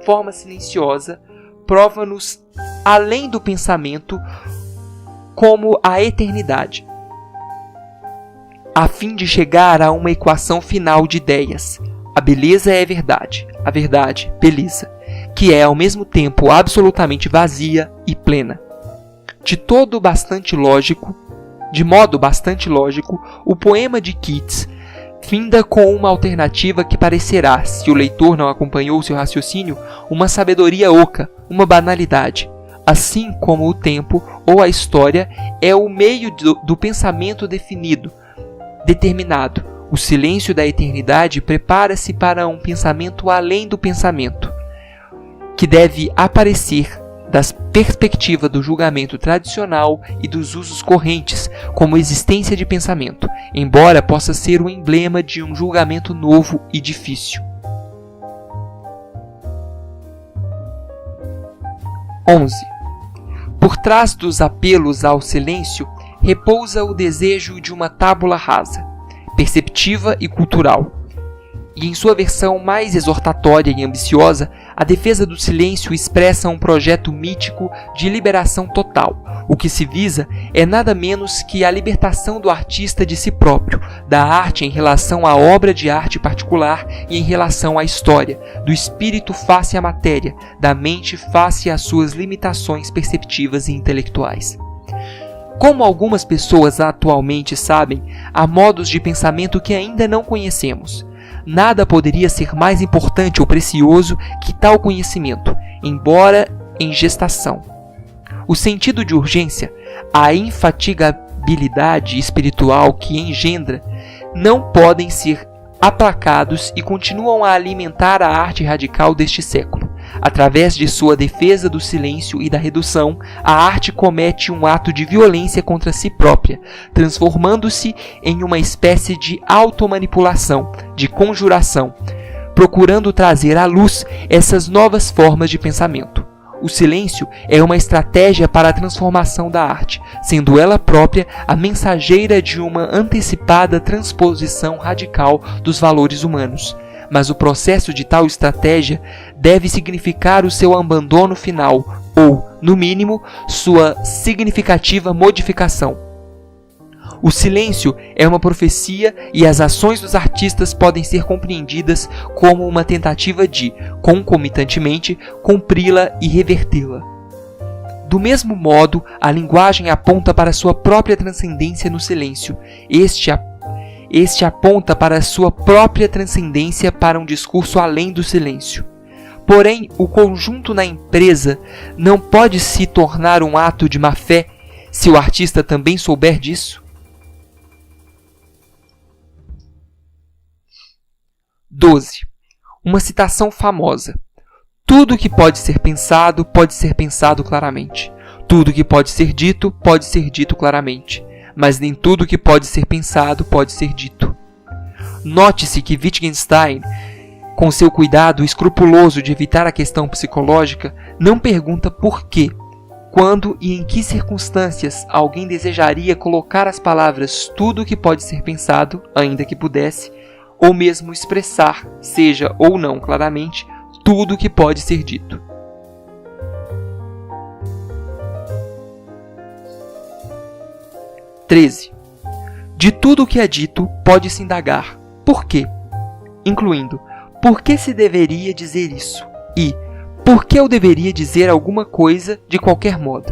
Speaker 1: forma silenciosa, prova-nos além do pensamento como a eternidade, a fim de chegar a uma equação final de ideias. A beleza é verdade, a verdade, beleza, que é ao mesmo tempo absolutamente vazia e plena. De modo bastante lógico, o poema de Keats finda com uma alternativa que parecerá, se o leitor não acompanhou seu raciocínio, uma sabedoria oca, uma banalidade. Assim como o tempo ou a história é o meio do pensamento determinado. O silêncio da eternidade prepara-se para um pensamento além do pensamento, que deve aparecer da perspectiva do julgamento tradicional e dos usos correntes, como existência de pensamento, embora possa ser o emblema de um julgamento novo e difícil. 11. Por trás dos apelos ao silêncio repousa o desejo de uma tábula rasa, perceptiva e cultural. E em sua versão mais exortatória e ambiciosa, a defesa do silêncio expressa um projeto mítico de liberação total. O que se visa é nada menos que a libertação do artista de si próprio, da arte em relação à obra de arte particular e em relação à história, do espírito face à matéria, da mente face às suas limitações perceptivas e intelectuais. Como algumas pessoas atualmente sabem, há modos de pensamento que ainda não conhecemos. Nada poderia ser mais importante ou precioso que tal conhecimento, embora em gestação. O sentido de urgência, a infatigabilidade espiritual que engendra, não podem ser aplacados e continuam a alimentar a arte radical deste século. Através de sua defesa do silêncio e da redução, a arte comete um ato de violência contra si própria, transformando-se em uma espécie de automanipulação, de conjuração, procurando trazer à luz essas novas formas de pensamento. O silêncio é uma estratégia para a transformação da arte, sendo ela própria a mensageira de uma antecipada transposição radical dos valores humanos. Mas o processo de tal estratégia deve significar o seu abandono final, ou, no mínimo, sua significativa modificação. O silêncio é uma profecia e as ações dos artistas podem ser compreendidas como uma tentativa de, concomitantemente, cumpri-la e revertê-la. Do mesmo modo, a linguagem aponta para sua própria transcendência no silêncio. Este aponta para sua própria transcendência para um discurso além do silêncio. Porém, o conjunto na empresa não pode se tornar um ato de má-fé se o artista também souber disso. 12. Uma citação famosa. Tudo que pode ser pensado claramente. Tudo que pode ser dito claramente. Mas nem tudo que pode ser pensado pode ser dito. Note-se que Wittgenstein, com seu cuidado escrupuloso de evitar a questão psicológica, não pergunta por quê, quando e em que circunstâncias alguém desejaria colocar as palavras tudo que pode ser pensado, ainda que pudesse, ou mesmo expressar, seja ou não claramente, tudo que pode ser dito. De tudo o que é dito, pode-se indagar. Por quê? Incluindo, por que se deveria dizer isso? E, por que eu deveria dizer alguma coisa de qualquer modo?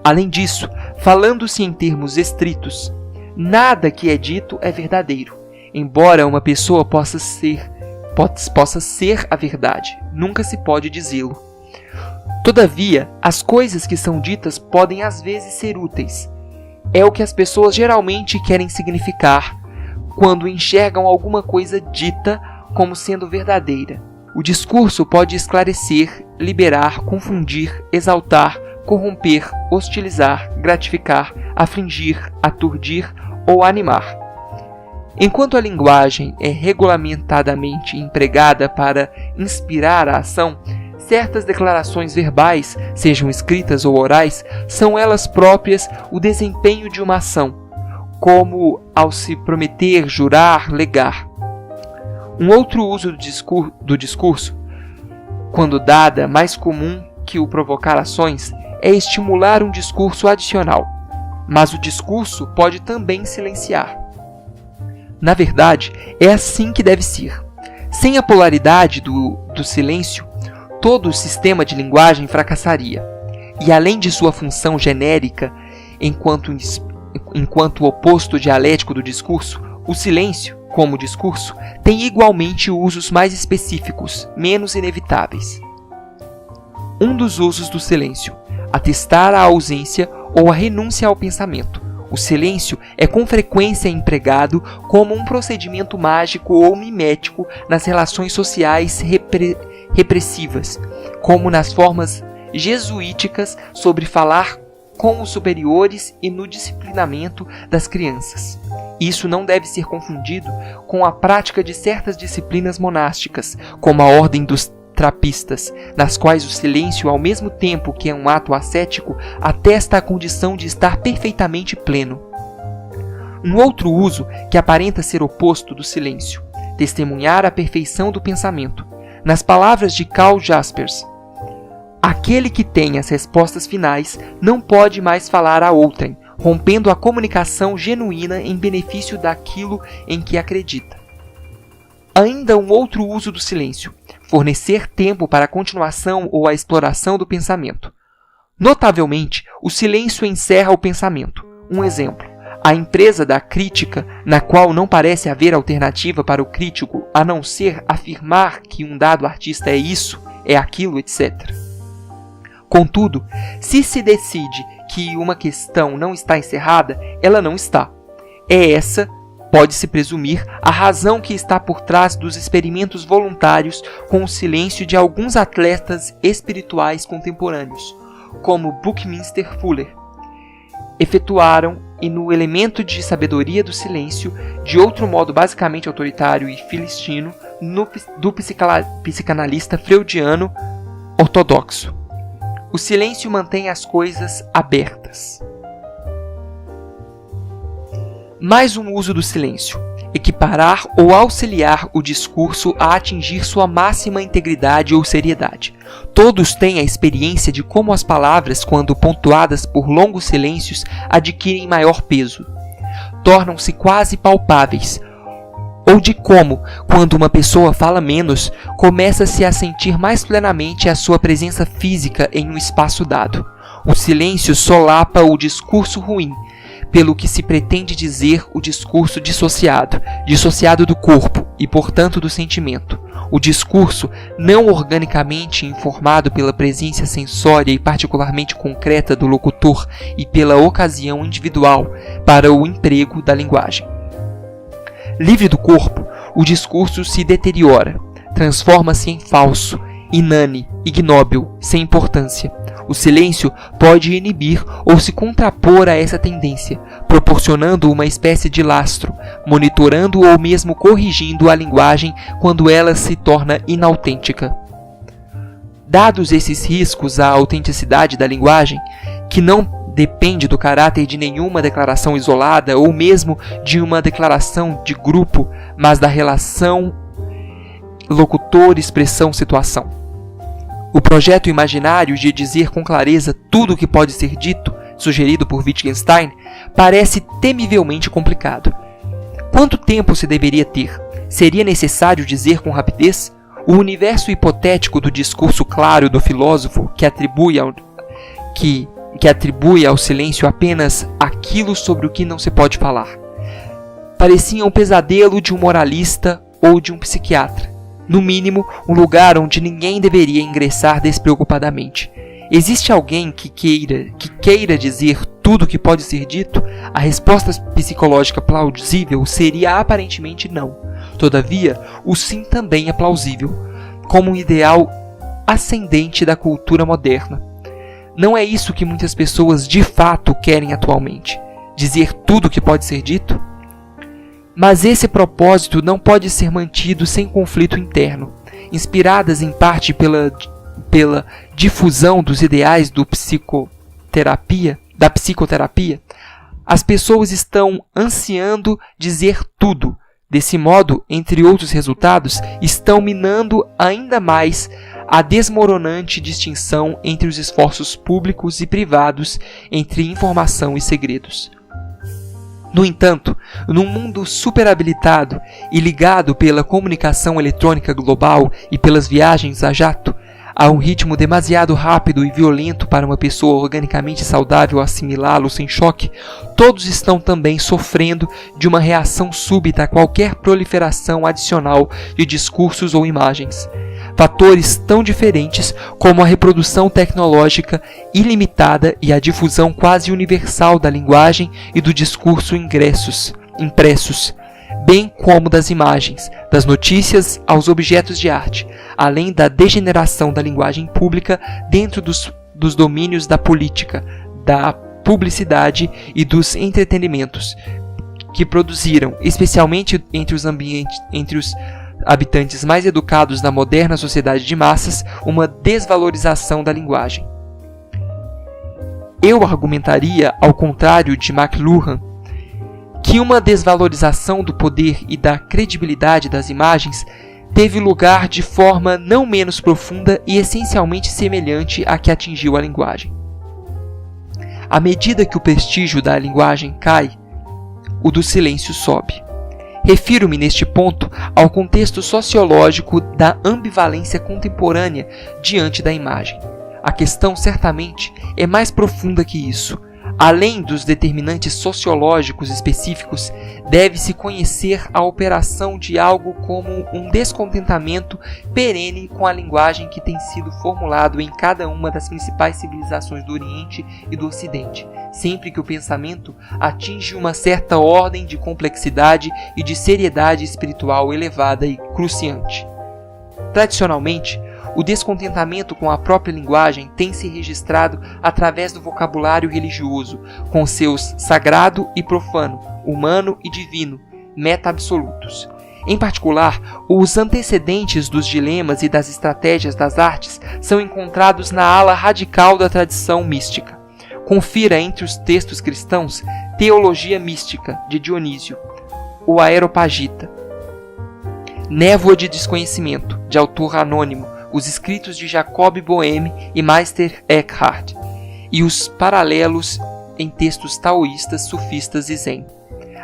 Speaker 1: Além disso, falando-se em termos estritos, nada que é dito é verdadeiro. Embora uma pessoa possa ser a verdade, nunca se pode dizê-lo. Todavia, as coisas que são ditas podem às vezes ser úteis. É o que as pessoas geralmente querem significar quando enxergam alguma coisa dita como sendo verdadeira. O discurso pode esclarecer, liberar, confundir, exaltar, corromper, hostilizar, gratificar, afligir, aturdir ou animar. Enquanto a linguagem é regulamentadamente empregada para inspirar a ação, certas declarações verbais, sejam escritas ou orais, são elas próprias o desempenho de uma ação, como ao se prometer, jurar, legar. Um outro uso do discurso, quando dada, mais comum que o provocar ações, é estimular um discurso adicional. Mas o discurso pode também silenciar. Na verdade, é assim que deve ser. Sem a polaridade do silêncio, todo o sistema de linguagem fracassaria. E além de sua função genérica, enquanto oposto dialético do discurso, o silêncio, como discurso, tem igualmente usos mais específicos, menos inevitáveis. Um dos usos do silêncio: atestar a ausência ou a renúncia ao pensamento. O silêncio é com frequência empregado como um procedimento mágico ou mimético nas relações sociais repressivas, como nas formas jesuíticas sobre falar com os superiores e no disciplinamento das crianças. Isso não deve ser confundido com a prática de certas disciplinas monásticas, como a ordem dos trapistas, nas quais o silêncio, ao mesmo tempo que é um ato ascético, atesta a condição de estar perfeitamente pleno. Um outro uso que aparenta ser oposto do silêncio: testemunhar a perfeição do pensamento. Nas palavras de Karl Jaspers, aquele que tem as respostas finais não pode mais falar a outrem, rompendo a comunicação genuína em benefício daquilo em que acredita. Ainda um outro uso do silêncio: fornecer tempo para a continuação ou a exploração do pensamento. Notavelmente, o silêncio encerra o pensamento. Um exemplo: a empresa da crítica, na qual não parece haver alternativa para o crítico a não ser afirmar que um dado artista é isso, é aquilo, etc. Contudo, se se decide que uma questão não está encerrada, ela não está. É essa, pode-se presumir, a razão que está por trás dos experimentos voluntários com o silêncio de alguns atletas espirituais contemporâneos, como Buckminster Fuller, efetuaram, e no elemento de sabedoria do silêncio, de outro modo basicamente autoritário e filistino, do psicanalista freudiano ortodoxo. O silêncio mantém as coisas abertas. Mais um uso do silêncio: equiparar ou auxiliar o discurso a atingir sua máxima integridade ou seriedade. Todos têm a experiência de como as palavras, quando pontuadas por longos silêncios, adquirem maior peso, tornam-se quase palpáveis, ou de como, quando uma pessoa fala menos, começa-se a sentir mais plenamente a sua presença física em um espaço dado. O silêncio solapa o discurso ruim, pelo que se pretende dizer o discurso dissociado do corpo e, portanto, do sentimento. O discurso não organicamente informado pela presença sensória e particularmente concreta do locutor e pela ocasião individual para o emprego da linguagem. Livre do corpo, o discurso se deteriora, transforma-se em falso, inane, ignóbil, sem importância. O silêncio pode inibir ou se contrapor a essa tendência, proporcionando uma espécie de lastro, monitorando ou mesmo corrigindo a linguagem quando ela se torna inautêntica. Dados esses riscos à autenticidade da linguagem, que não depende do caráter de nenhuma declaração isolada ou mesmo de uma declaração de grupo, mas da relação locutor-expressão-situação. O projeto imaginário de dizer com clareza tudo o que pode ser dito, sugerido por Wittgenstein, parece temivelmente complicado. Quanto tempo se deveria ter? Seria necessário dizer com rapidez? O universo hipotético do discurso claro do filósofo que atribui ao silêncio apenas aquilo sobre o que não se pode falar. Parecia um pesadelo de um moralista ou de um psiquiatra. No mínimo, um lugar onde ninguém deveria ingressar despreocupadamente. Existe alguém que queira dizer tudo o que pode ser dito? A resposta psicológica plausível seria aparentemente não. Todavia, o sim também é plausível, como um ideal ascendente da cultura moderna. Não é isso que muitas pessoas de fato querem atualmente, dizer tudo o que pode ser dito? Mas esse propósito não pode ser mantido sem conflito interno, inspiradas em parte pela difusão dos ideais da psicoterapia. As pessoas estão ansiando dizer tudo. Desse modo, entre outros resultados, estão minando ainda mais a desmoronante distinção entre os esforços públicos e privados, entre informação e segredos. No entanto, num mundo superhabilitado e ligado pela comunicação eletrônica global e pelas viagens a jato, a um ritmo demasiado rápido e violento para uma pessoa organicamente saudável assimilá-lo sem choque, todos estão também sofrendo de uma reação súbita a qualquer proliferação adicional de discursos ou imagens. Fatores tão diferentes como a reprodução tecnológica ilimitada e a difusão quase universal da linguagem e do discurso impressos, bem como das imagens, das notícias aos objetos de arte, além da degeneração da linguagem pública dentro dos domínios da política, da publicidade e dos entretenimentos, que produziram, especialmente entre os habitantes mais educados da moderna sociedade de massas, uma desvalorização da linguagem. Eu argumentaria, ao contrário de McLuhan, que uma desvalorização do poder e da credibilidade das imagens teve lugar de forma não menos profunda e essencialmente semelhante à que atingiu a linguagem. À medida que o prestígio da linguagem cai, o do silêncio sobe. Refiro-me neste ponto ao contexto sociológico da ambivalência contemporânea diante da imagem. A questão, certamente, é mais profunda que isso. Além dos determinantes sociológicos específicos, deve-se conhecer a operação de algo como um descontentamento perene com a linguagem que tem sido formulado em cada uma das principais civilizações do Oriente e do Ocidente, sempre que o pensamento atinge uma certa ordem de complexidade e de seriedade espiritual elevada e cruciante. Tradicionalmente, o descontentamento com a própria linguagem tem se registrado através do vocabulário religioso, com seus sagrado e profano, humano e divino, meta-absolutos. Em particular, os antecedentes dos dilemas e das estratégias das artes são encontrados na ala radical da tradição mística. Confira entre os textos cristãos Teologia Mística, de Dionísio, o Areopagita, Névoa de Desconhecimento, de autor anônimo, os escritos de Jacob Boehme e Meister Eckhart, e os paralelos em textos taoístas, sufistas e zen.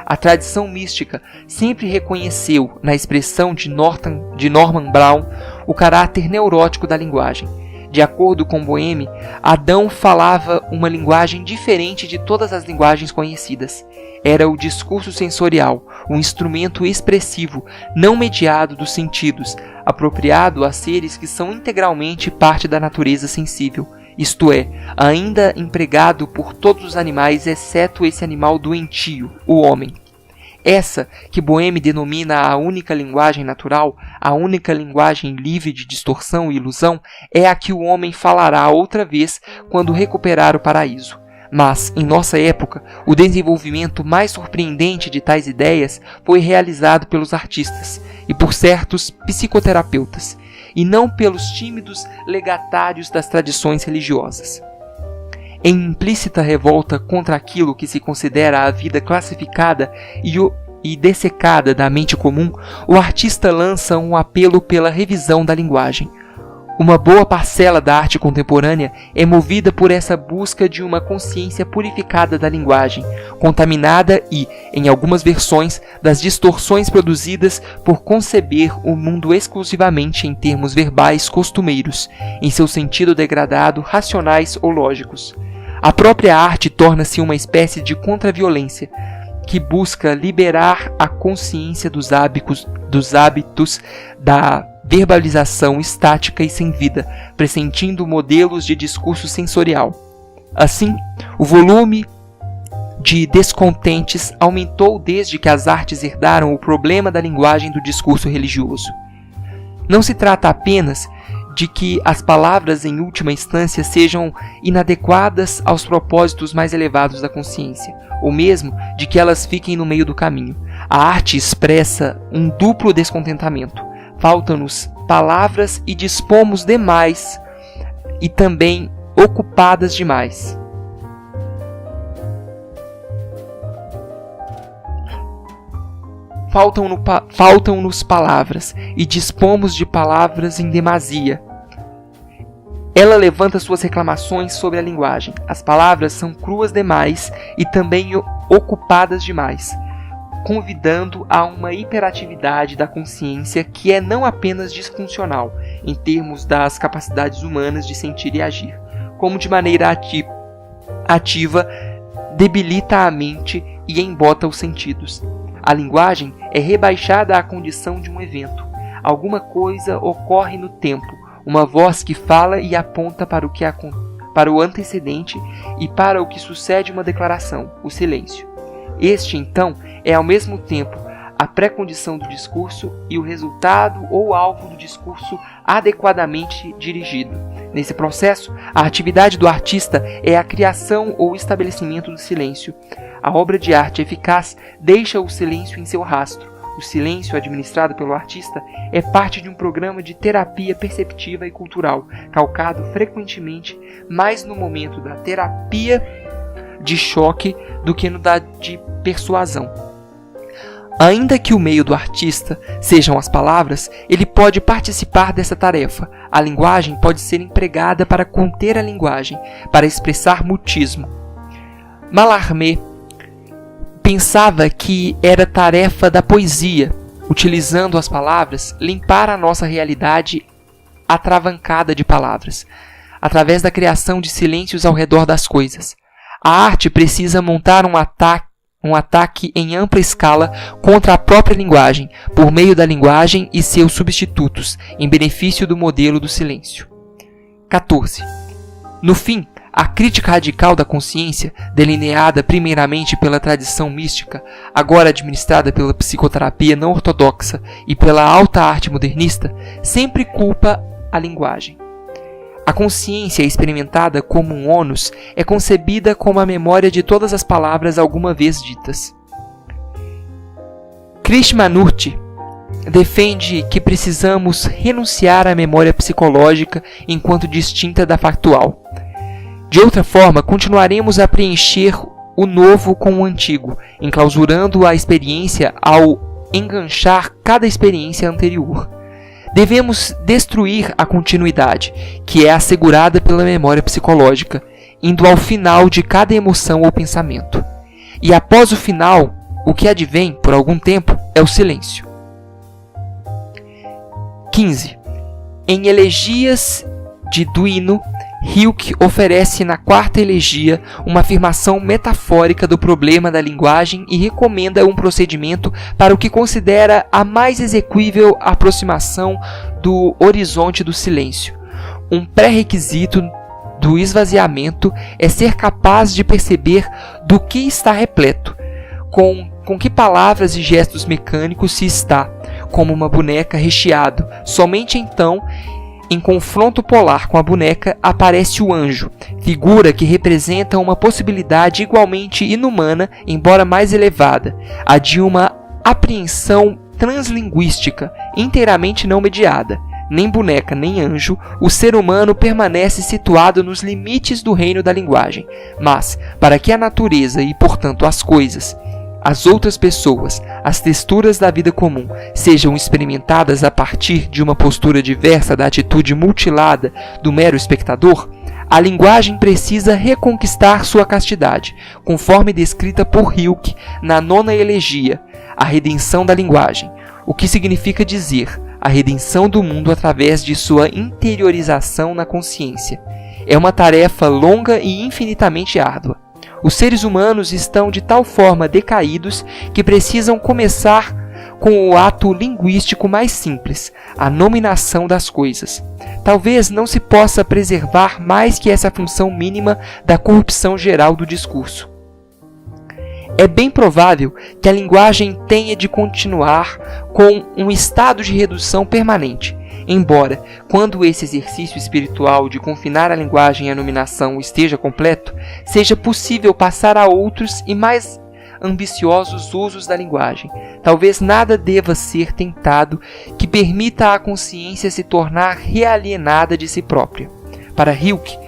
Speaker 1: A tradição mística sempre reconheceu, na expressão de Norman Brown, o caráter neurótico da linguagem. De acordo com Boehme, Adão falava uma linguagem diferente de todas as linguagens conhecidas. Era o discurso sensorial, um instrumento expressivo, não mediado dos sentidos, apropriado a seres que são integralmente parte da natureza sensível, isto é, ainda empregado por todos os animais exceto esse animal doentio, o homem. Essa, que Boehme denomina a única linguagem natural, a única linguagem livre de distorção e ilusão, é a que o homem falará outra vez quando recuperar o paraíso. Mas, em nossa época, o desenvolvimento mais surpreendente de tais ideias foi realizado pelos artistas e por certos psicoterapeutas, e não pelos tímidos legatários das tradições religiosas. Em implícita revolta contra aquilo que se considera a vida classificada e dessecada da mente comum, o artista lança um apelo pela revisão da linguagem. Uma boa parcela da arte contemporânea é movida por essa busca de uma consciência purificada da linguagem, contaminada e, em algumas versões, das distorções produzidas por conceber o mundo exclusivamente em termos verbais costumeiros, em seu sentido degradado, racionais ou lógicos. A própria arte torna-se uma espécie de contra-violência, que busca liberar a consciência dos hábitos da verbalização estática e sem vida, pressentindo modelos de discurso sensorial. Assim, o volume de descontentes aumentou desde que as artes herdaram o problema da linguagem do discurso religioso. Não se trata apenas de que as palavras em última instância sejam inadequadas aos propósitos mais elevados da consciência, ou mesmo de que elas fiquem no meio do caminho. A arte expressa um duplo descontentamento. Faltam-nos palavras e dispomos demais e também ocupadas demais. Faltam-nos palavras e dispomos de palavras em demasia. Ela levanta suas reclamações sobre a linguagem. As palavras são cruas demais e também ocupadas demais, convidando a uma hiperatividade da consciência que é não apenas disfuncional em termos das capacidades humanas de sentir e agir, como de maneira ativa debilita a mente e embota os sentidos. A linguagem é rebaixada à condição de um evento. Alguma coisa ocorre no tempo, uma voz que fala e aponta para o antecedente e para o que sucede uma declaração, o silêncio. Este, então, é ao mesmo tempo a pré-condição do discurso e o resultado ou alvo do discurso adequadamente dirigido. Nesse processo, a atividade do artista é a criação ou estabelecimento do silêncio. A obra de arte eficaz deixa o silêncio em seu rastro. O silêncio administrado pelo artista é parte de um programa de terapia perceptiva e cultural, calcado frequentemente mais no momento da terapia de choque do que no da de persuasão. Ainda que o meio do artista sejam as palavras, ele pode participar dessa tarefa. A linguagem pode ser empregada para conter a linguagem, para expressar mutismo. Mallarmé pensava que era tarefa da poesia, utilizando as palavras, limpar a nossa realidade atravancada de palavras, através da criação de silêncios ao redor das coisas. A arte precisa montar um ataque em ampla escala contra a própria linguagem, por meio da linguagem e seus substitutos, em benefício do modelo do silêncio. 14. No fim, a crítica radical da consciência, delineada primeiramente pela tradição mística, agora administrada pela psicoterapia não ortodoxa e pela alta arte modernista, sempre culpa a linguagem. A consciência experimentada como um ônus é concebida como a memória de todas as palavras alguma vez ditas. Krishnamurti defende que precisamos renunciar à memória psicológica enquanto distinta da factual. De outra forma, continuaremos a preencher o novo com o antigo, enclausurando a experiência ao enganchar cada experiência anterior. Devemos destruir a continuidade, que é assegurada pela memória psicológica, indo ao final de cada emoção ou pensamento. E após o final, o que advém, por algum tempo, é o silêncio. 15. Em Elegias de Duino, Hilke oferece na quarta elegia uma afirmação metafórica do problema da linguagem e recomenda um procedimento para o que considera a mais exequível aproximação do horizonte do silêncio. Um pré-requisito do esvaziamento é ser capaz de perceber do que está repleto, com que palavras e gestos mecânicos se está, como uma boneca recheado. Somente então, em confronto polar com a boneca, aparece o anjo, figura que representa uma possibilidade igualmente inumana, embora mais elevada, a de uma apreensão translinguística, inteiramente não mediada. Nem boneca, nem anjo, o ser humano permanece situado nos limites do reino da linguagem. Mas, para que a natureza e, portanto, as coisas, as outras pessoas, as texturas da vida comum sejam experimentadas a partir de uma postura diversa da atitude mutilada do mero espectador, a linguagem precisa reconquistar sua castidade, conforme descrita por Hilke na nona elegia, a redenção da linguagem, o que significa dizer a redenção do mundo através de sua interiorização na consciência. É uma tarefa longa e infinitamente árdua. Os seres humanos estão de tal forma decaídos que precisam começar com o ato linguístico mais simples, a nominação das coisas. Talvez não se possa preservar mais que essa função mínima da corrupção geral do discurso. É bem provável que a linguagem tenha de continuar com um estado de redução permanente, embora, quando esse exercício espiritual de confinar a linguagem à nominação esteja completo, seja possível passar a outros e mais ambiciosos usos da linguagem. Talvez nada deva ser tentado que permita à consciência se tornar realienada de si própria. Para Hilke,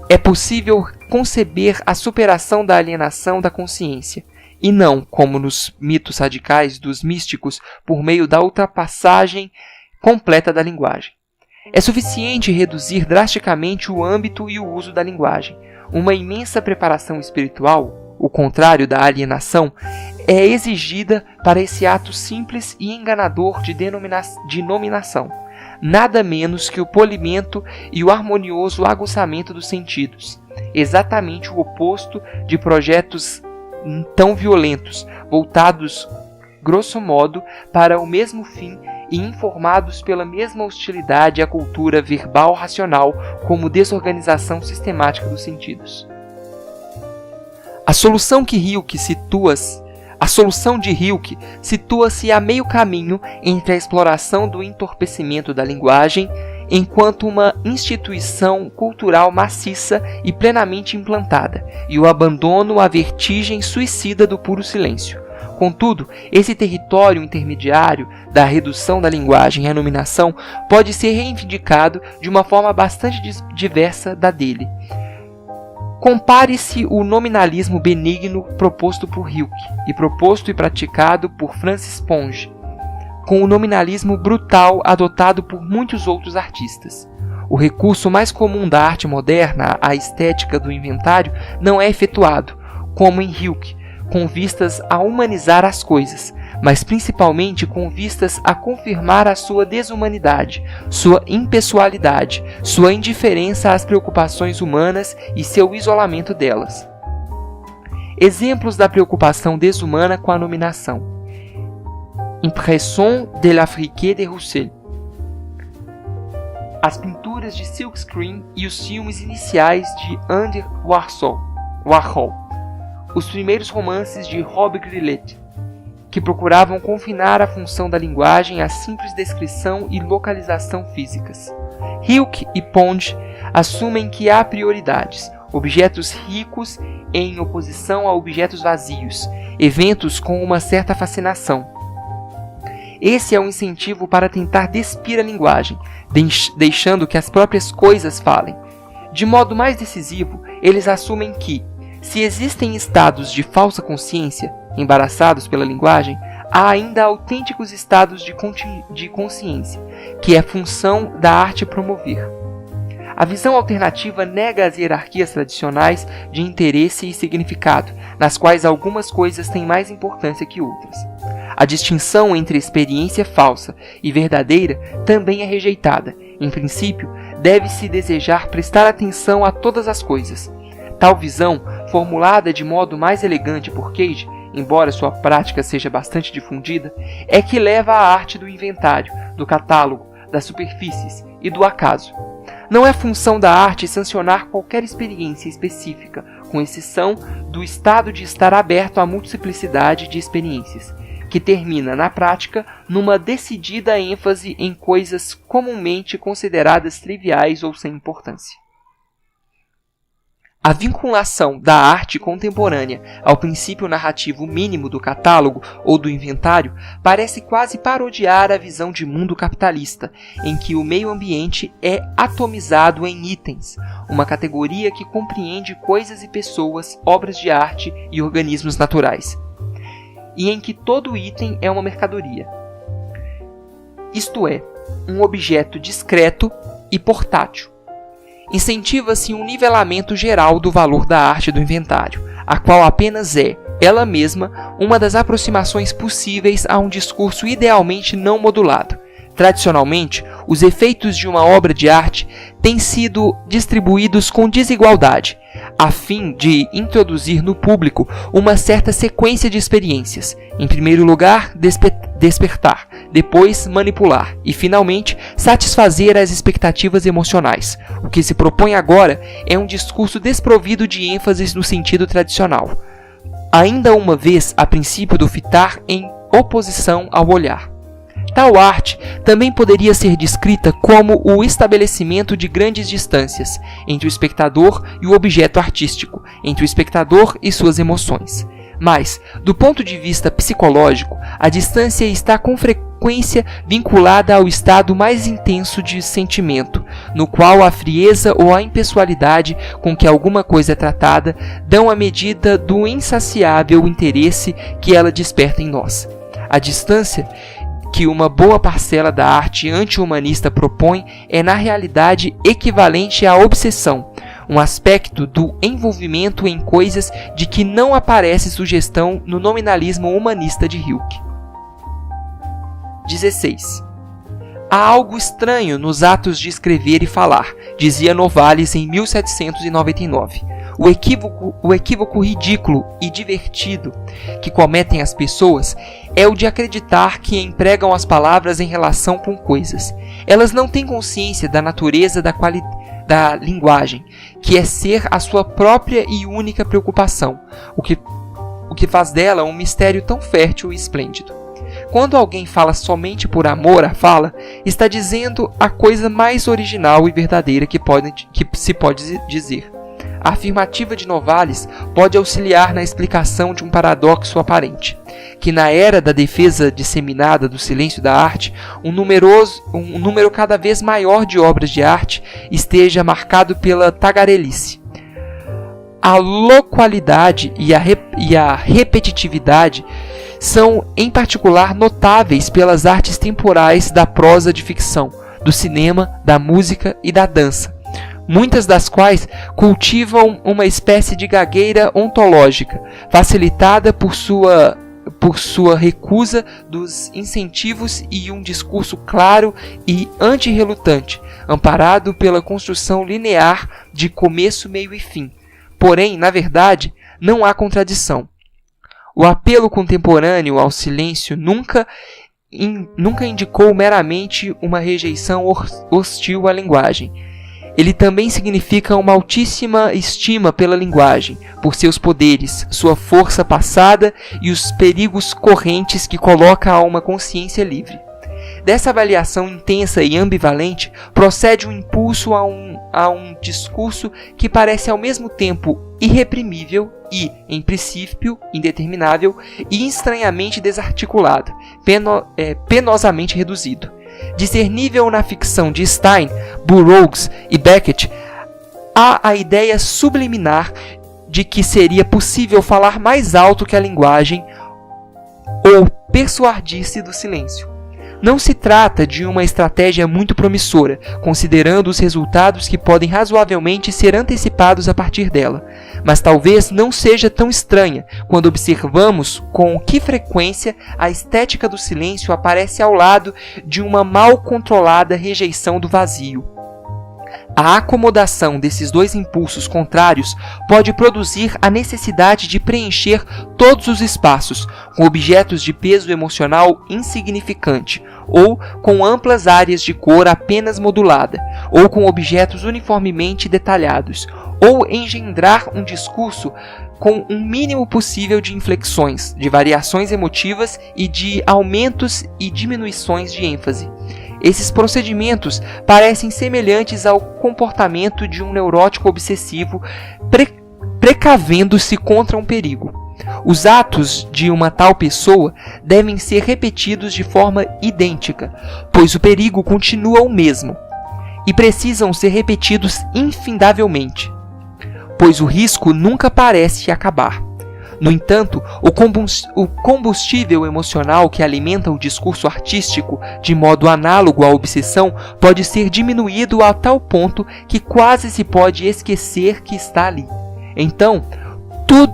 Speaker 1: é possível conceber a superação da alienação da consciência, e não, como nos mitos radicais dos místicos, por meio da ultrapassagem completa da linguagem. É suficiente reduzir drasticamente o âmbito e o uso da linguagem. Uma imensa preparação espiritual, o contrário da alienação, é exigida para esse ato simples e enganador de nominação. Nada menos que o polimento e o harmonioso aguçamento dos sentidos. Exatamente o oposto de projetos tão violentos, voltados, grosso modo, para o mesmo fim e informados pela mesma hostilidade à cultura verbal racional como desorganização sistemática dos sentidos. A solução de Hilke situa-se a meio caminho entre a exploração do entorpecimento da linguagem enquanto uma instituição cultural maciça e plenamente implantada, e o abandono à vertigem suicida do puro silêncio. Contudo, esse território intermediário da redução da linguagem à nominação pode ser reivindicado de uma forma bastante diversa da dele. Compare-se o nominalismo benigno proposto por Hilke e proposto e praticado por Francis Ponge, com o nominalismo brutal adotado por muitos outros artistas. O recurso mais comum da arte moderna, a estética do inventário, não é efetuado, como em Hilke, com vistas a humanizar as coisas, mas principalmente com vistas a confirmar a sua desumanidade, sua impessoalidade, sua indiferença às preocupações humanas e seu isolamento delas. Exemplos da preocupação desumana com a nominação. Impression de l'Afrique de Roussel. As pinturas de silkscreen e os filmes iniciais de Andy Warhol. Os primeiros romances de Rob Grillet, que procuravam confinar a função da linguagem à simples descrição e localização físicas. Hilke e Ponge assumem que há prioridades, objetos ricos em oposição a objetos vazios, eventos com uma certa fascinação. Esse é um incentivo para tentar despir a linguagem, deixando que as próprias coisas falem. De modo mais decisivo, eles assumem que, se existem estados de falsa consciência, embaraçados pela linguagem, há ainda autênticos estados de consciência, que é função da arte promover. A visão alternativa nega as hierarquias tradicionais de interesse e significado, nas quais algumas coisas têm mais importância que outras. A distinção entre experiência falsa e verdadeira também é rejeitada. Em princípio, deve-se desejar prestar atenção a todas as coisas. Tal visão, formulada de modo mais elegante por Cage, embora sua prática seja bastante difundida, é que leva à arte do inventário, do catálogo, das superfícies e do acaso. Não é função da arte sancionar qualquer experiência específica, com exceção do estado de estar aberto à multiplicidade de experiências, que termina, na prática, numa decidida ênfase em coisas comumente consideradas triviais ou sem importância. A vinculação da arte contemporânea ao princípio narrativo mínimo do catálogo ou do inventário parece quase parodiar a visão de mundo capitalista, em que o meio ambiente é atomizado em itens, uma categoria que compreende coisas e pessoas, obras de arte e organismos naturais, e em que todo item é uma mercadoria. Isto é, um objeto discreto e portátil. Incentiva-se um nivelamento geral do valor da arte do inventário, a qual apenas é, ela mesma, uma das aproximações possíveis a um discurso idealmente não modulado. Tradicionalmente, os efeitos de uma obra de arte têm sido distribuídos com desigualdade, a fim de introduzir no público uma certa sequência de experiências. Em primeiro lugar, despertar, depois manipular e, finalmente, satisfazer as expectativas emocionais. O que se propõe agora é um discurso desprovido de ênfases no sentido tradicional. ainda uma vez a princípio do fitar em oposição ao olhar. Tal arte também poderia ser descrita como o estabelecimento de grandes distâncias entre o espectador e o objeto artístico, entre o espectador e suas emoções. Mas, do ponto de vista psicológico, a distância está com frequência vinculada ao estado mais intenso de sentimento, no qual a frieza ou a impessoalidade com que alguma coisa é tratada dão a medida do insaciável interesse que ela desperta em nós. A distância que uma boa parcela da arte anti-humanista propõe é, na realidade, equivalente à obsessão, um aspecto do envolvimento em coisas de que não aparece sugestão no nominalismo humanista de Hilke. 16. Há algo estranho nos atos de escrever e falar, dizia Novalis em 1799. O equívoco ridículo e divertido que cometem as pessoas é o de acreditar que empregam as palavras em relação com coisas. Elas não têm consciência da natureza da linguagem, que é ser a sua própria e única preocupação, o que faz dela um mistério tão fértil e esplêndido. Quando alguém fala somente por amor à fala, está dizendo a coisa mais original e verdadeira que se pode dizer. A afirmativa de Novalis pode auxiliar na explicação de um paradoxo aparente, que na era da defesa disseminada do silêncio da arte, um número cada vez maior de obras de arte esteja marcado pela tagarelice. A loqualidade e a repetitividade são, em particular, notáveis pelas artes temporais da prosa de ficção, do cinema, da música e da dança, muitas das quais cultivam uma espécie de gagueira ontológica, facilitada por sua recusa dos incentivos e um discurso claro e antirrelutante, amparado pela construção linear de começo, meio e fim. Porém, na verdade, não há contradição. O apelo contemporâneo ao silêncio nunca indicou meramente uma rejeição hostil à linguagem. Ele também significa uma altíssima estima pela linguagem, por seus poderes, sua força passada e os perigos correntes que coloca a uma consciência livre. Dessa avaliação intensa e ambivalente procede um impulso a um discurso que parece ao mesmo tempo irreprimível e, em princípio, indeterminável e estranhamente desarticulado, penosamente reduzido. Discernível na ficção de Stein, Burroughs e Beckett, há a ideia subliminar de que seria possível falar mais alto que a linguagem ou persuadir-se do silêncio. Não se trata de uma estratégia muito promissora, considerando os resultados que podem razoavelmente ser antecipados a partir dela, mas talvez não seja tão estranha quando observamos com que frequência a estética do silêncio aparece ao lado de uma mal controlada rejeição do vazio. A acomodação desses dois impulsos contrários pode produzir a necessidade de preencher todos os espaços com objetos de peso emocional insignificante, ou com amplas áreas de cor apenas modulada, ou com objetos uniformemente detalhados, ou engendrar um discurso com um mínimo possível de inflexões, de variações emotivas e de aumentos e diminuições de ênfase. Esses procedimentos parecem semelhantes ao comportamento de um neurótico obsessivo precavendo-se contra um perigo. Os atos de uma tal pessoa devem ser repetidos de forma idêntica, pois o perigo continua o mesmo, e precisam ser repetidos infindavelmente, pois o risco nunca parece acabar. No entanto, o combustível emocional que alimenta o discurso artístico de modo análogo à obsessão pode ser diminuído a tal ponto que quase se pode esquecer que está ali. Então, tudo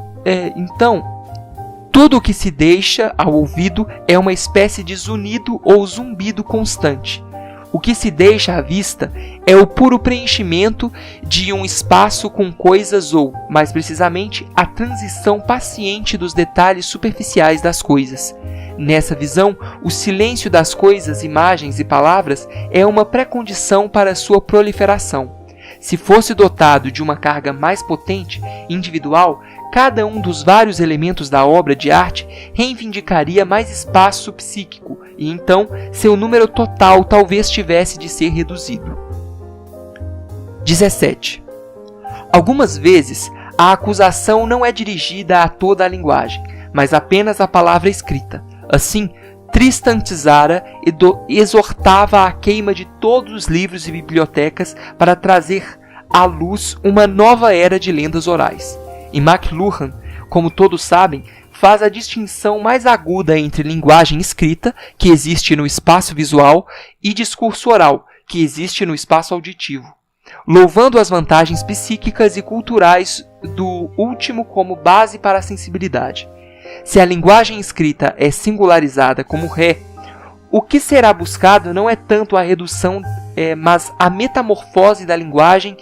Speaker 1: o que se deixa ao ouvido é uma espécie de zunido ou zumbido constante. O que se deixa à vista é o puro preenchimento de um espaço com coisas ou, mais precisamente, a transição paciente dos detalhes superficiais das coisas. Nessa visão, o silêncio das coisas, imagens e palavras é uma pré-condição para sua proliferação. Se fosse dotado de uma carga mais potente, individual, cada um dos vários elementos da obra de arte reivindicaria mais espaço psíquico e então seu número total talvez tivesse de ser reduzido. 17. Algumas vezes, a acusação não é dirigida a toda a linguagem, mas apenas à palavra escrita. Assim, Tristan Tzara exortava a queima de todos os livros e bibliotecas para trazer à luz uma nova era de lendas orais. E McLuhan, como todos sabem, faz a distinção mais aguda entre linguagem escrita, que existe no espaço visual, e discurso oral, que existe no espaço auditivo, louvando as vantagens psíquicas e culturais do último como base para a sensibilidade. Se a linguagem escrita é singularizada como ré, o que será buscado não é tanto a redução, mas a metamorfose da linguagem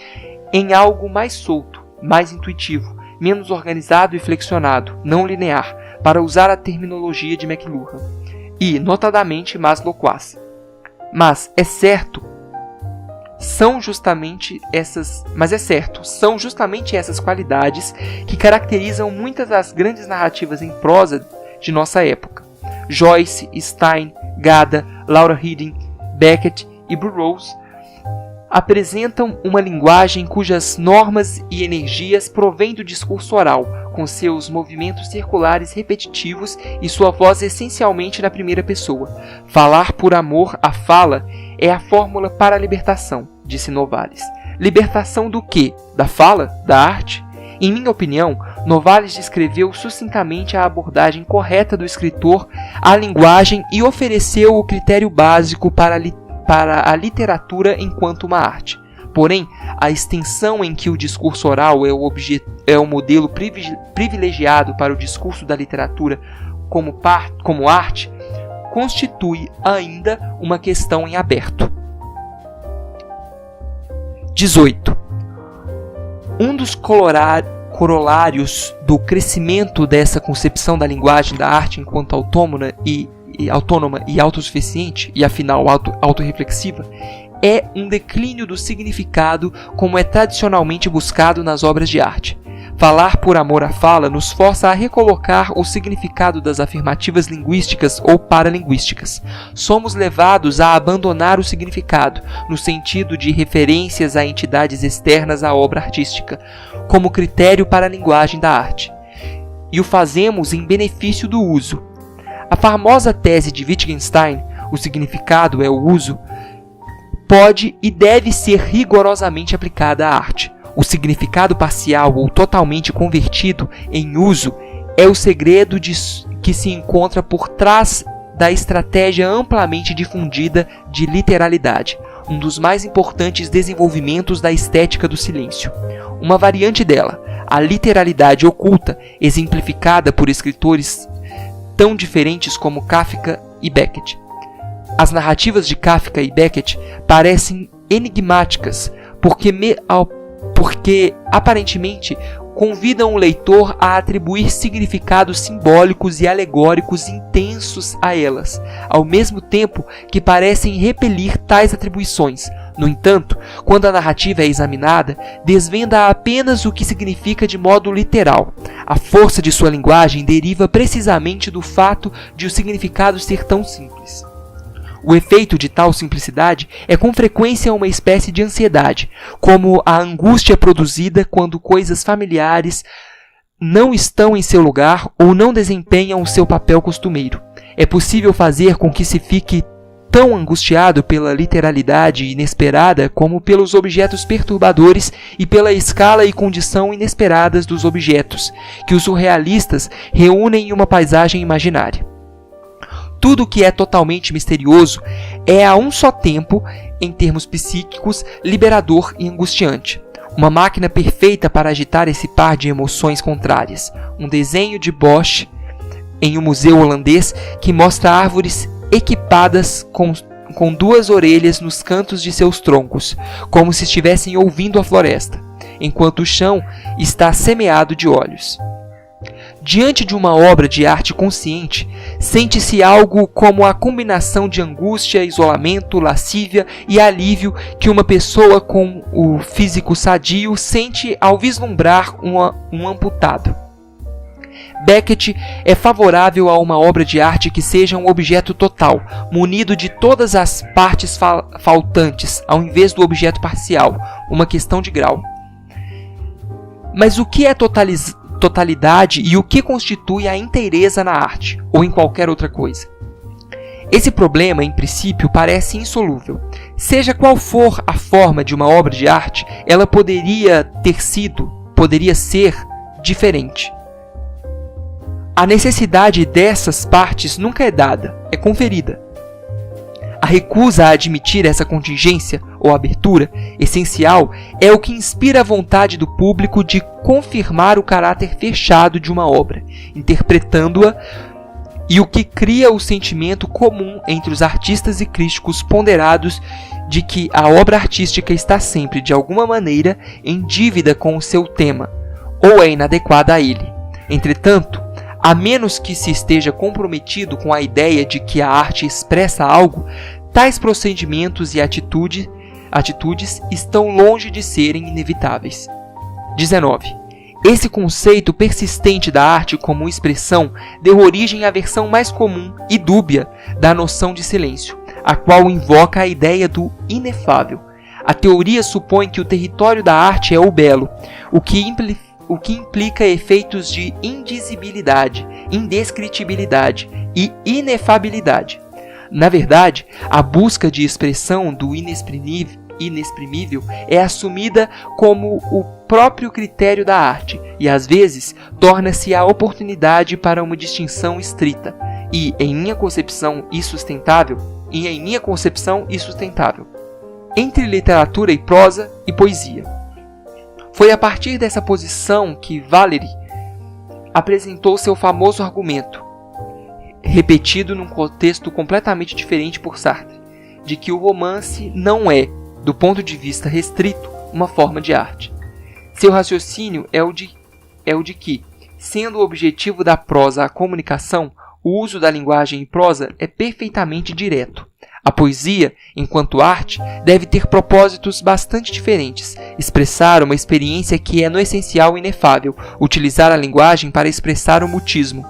Speaker 1: em algo mais solto, mais intuitivo, menos organizado e flexionado, não linear, para usar a terminologia de McLuhan, e, notadamente, mais loquaz. Mas é certo, são justamente essas qualidades que caracterizam muitas das grandes narrativas em prosa de nossa época. Joyce, Stein, Gada, Laura Heading, Beckett e Burroughs apresentam uma linguagem cujas normas e energias provêm do discurso oral, com seus movimentos circulares repetitivos e sua voz essencialmente na primeira pessoa. Falar por amor à fala é a fórmula para a libertação, disse Novalis. Libertação do quê? Da fala? Da arte? Em minha opinião, Novalis descreveu sucintamente a abordagem correta do escritor à linguagem e ofereceu o critério básico para a literatura enquanto uma arte. Porém, a extensão em que o discurso oral é o modelo privilegiado para o discurso da literatura como arte constitui ainda uma questão em aberto. 18. Um dos corolários do crescimento dessa concepção da linguagem da arte enquanto autônoma e autossuficiente, e afinal autorreflexiva, é um declínio do significado como é tradicionalmente buscado nas obras de arte. Falar por amor à fala nos força a recolocar o significado das afirmativas linguísticas ou paralinguísticas. Somos levados a abandonar o significado, no sentido de referências a entidades externas à obra artística, como critério para a linguagem da arte. E o fazemos em benefício do uso. A famosa tese de Wittgenstein, o significado é o uso, pode e deve ser rigorosamente aplicada à arte. O significado parcial ou totalmente convertido em uso é o segredo que se encontra por trás da estratégia amplamente difundida de literalidade, um dos mais importantes desenvolvimentos da estética do silêncio. Uma variante dela, a literalidade oculta, exemplificada por escritores tão diferentes como Kafka e Beckett. As narrativas de Kafka e Beckett parecem enigmáticas, porque aparentemente convidam o leitor a atribuir significados simbólicos e alegóricos intensos a elas, ao mesmo tempo que parecem repelir tais atribuições. No entanto, quando a narrativa é examinada, desvenda apenas o que significa de modo literal. A força de sua linguagem deriva precisamente do fato de o significado ser tão simples. O efeito de tal simplicidade é com frequência uma espécie de ansiedade, como a angústia produzida quando coisas familiares não estão em seu lugar ou não desempenham o seu papel costumeiro. É possível fazer com que se fique tão angustiado pela literalidade inesperada como pelos objetos perturbadores e pela escala e condição inesperadas dos objetos, que os surrealistas reúnem em uma paisagem imaginária. Tudo que é totalmente misterioso é a um só tempo, em termos psíquicos, liberador e angustiante. Uma máquina perfeita para agitar esse par de emoções contrárias. Um desenho de Bosch em um museu holandês que mostra árvores equipadas com duas orelhas nos cantos de seus troncos, como se estivessem ouvindo a floresta, enquanto o chão está semeado de olhos. Diante de uma obra de arte consciente, sente-se algo como a combinação de angústia, isolamento, lascívia e alívio que uma pessoa com o físico sadio sente ao vislumbrar um amputado. Beckett é favorável a uma obra de arte que seja um objeto total, munido de todas as partes faltantes, ao invés do objeto parcial, uma questão de grau. Mas o que é totalidade e o que constitui a inteireza na arte, ou em qualquer outra coisa? Esse problema, em princípio, parece insolúvel. Seja qual for a forma de uma obra de arte, ela poderia ser diferente. A necessidade dessas partes nunca é dada, é conferida. A recusa a admitir essa contingência ou abertura essencial é o que inspira a vontade do público de confirmar o caráter fechado de uma obra, interpretando-a, e o que cria o sentimento comum entre os artistas e críticos ponderados de que a obra artística está sempre, de alguma maneira, em dívida com o seu tema, ou é inadequada a ele. Entretanto, a menos que se esteja comprometido com a ideia de que a arte expressa algo, tais procedimentos e atitudes estão longe de serem inevitáveis. 19. Esse conceito persistente da arte como expressão deu origem à versão mais comum e dúbia da noção de silêncio, a qual invoca a ideia do inefável. A teoria supõe que o território da arte é o belo, o que implica efeitos de indizibilidade, indescritibilidade e inefabilidade. Na verdade, a busca de expressão do inexprimível é assumida como o próprio critério da arte e, às vezes, torna-se a oportunidade para uma distinção estrita e, em minha concepção, insustentável, entre literatura e prosa e poesia. Foi a partir dessa posição que Valéry apresentou seu famoso argumento, repetido num contexto completamente diferente por Sartre, de que o romance não é, do ponto de vista restrito, uma forma de arte. Seu raciocínio é o de que, sendo o objetivo da prosa a comunicação, o uso da linguagem em prosa é perfeitamente direto. A poesia, enquanto arte, deve ter propósitos bastante diferentes, expressar uma experiência que é no essencial inefável, utilizar a linguagem para expressar o mutismo.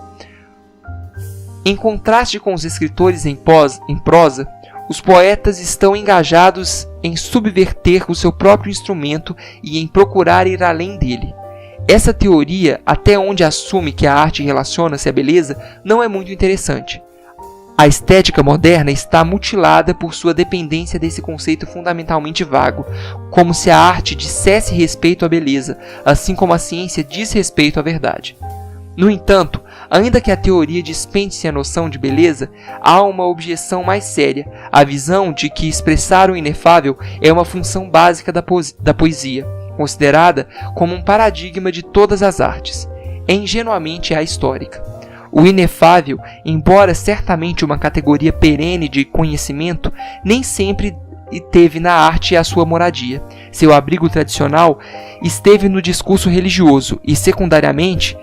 Speaker 1: Em contraste com os escritores em prosa, os poetas estão engajados em subverter o seu próprio instrumento e em procurar ir além dele. Essa teoria, até onde assume que a arte relaciona-se à beleza, não é muito interessante. A estética moderna está mutilada por sua dependência desse conceito fundamentalmente vago, como se a arte dissesse respeito à beleza, assim como a ciência diz respeito à verdade. No entanto, ainda que a teoria dispense a noção de beleza, há uma objeção mais séria, a visão de que expressar o inefável é uma função básica da poesia, considerada como um paradigma de todas as artes. É ingenuamente a histórica. O inefável, embora certamente uma categoria perene de conhecimento, nem sempre teve na arte a sua moradia. Seu abrigo tradicional esteve no discurso religioso e, secundariamente,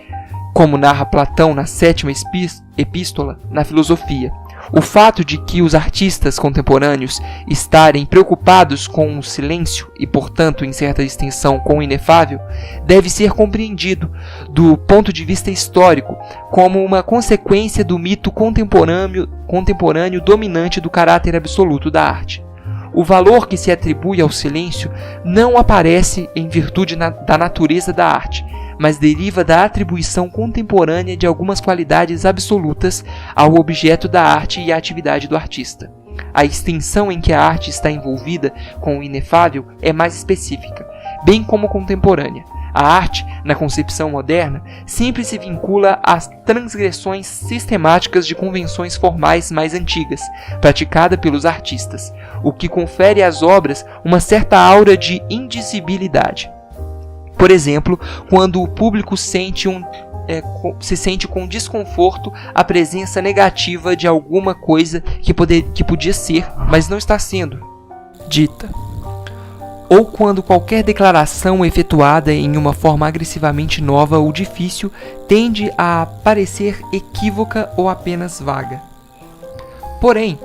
Speaker 1: como narra Platão na 7ª epístola, na filosofia. O fato de que os artistas contemporâneos estarem preocupados com o silêncio e, portanto, em certa extensão, com o inefável, deve ser compreendido, do ponto de vista histórico, como uma consequência do mito contemporâneo dominante do caráter absoluto da arte. O valor que se atribui ao silêncio não aparece em virtude da natureza da arte, mas deriva da atribuição contemporânea de algumas qualidades absolutas ao objeto da arte e à atividade do artista. A extensão em que a arte está envolvida com o inefável é mais específica, bem como contemporânea. A arte, na concepção moderna, sempre se vincula às transgressões sistemáticas de convenções formais mais antigas, praticada pelos artistas, o que confere às obras uma certa aura de indizibilidade. Por exemplo, quando o público se sente com desconforto à presença negativa de alguma coisa que podia ser, mas não está sendo dita. ou quando qualquer declaração efetuada em uma forma agressivamente nova ou difícil tende a parecer equívoca ou apenas vaga. Porém,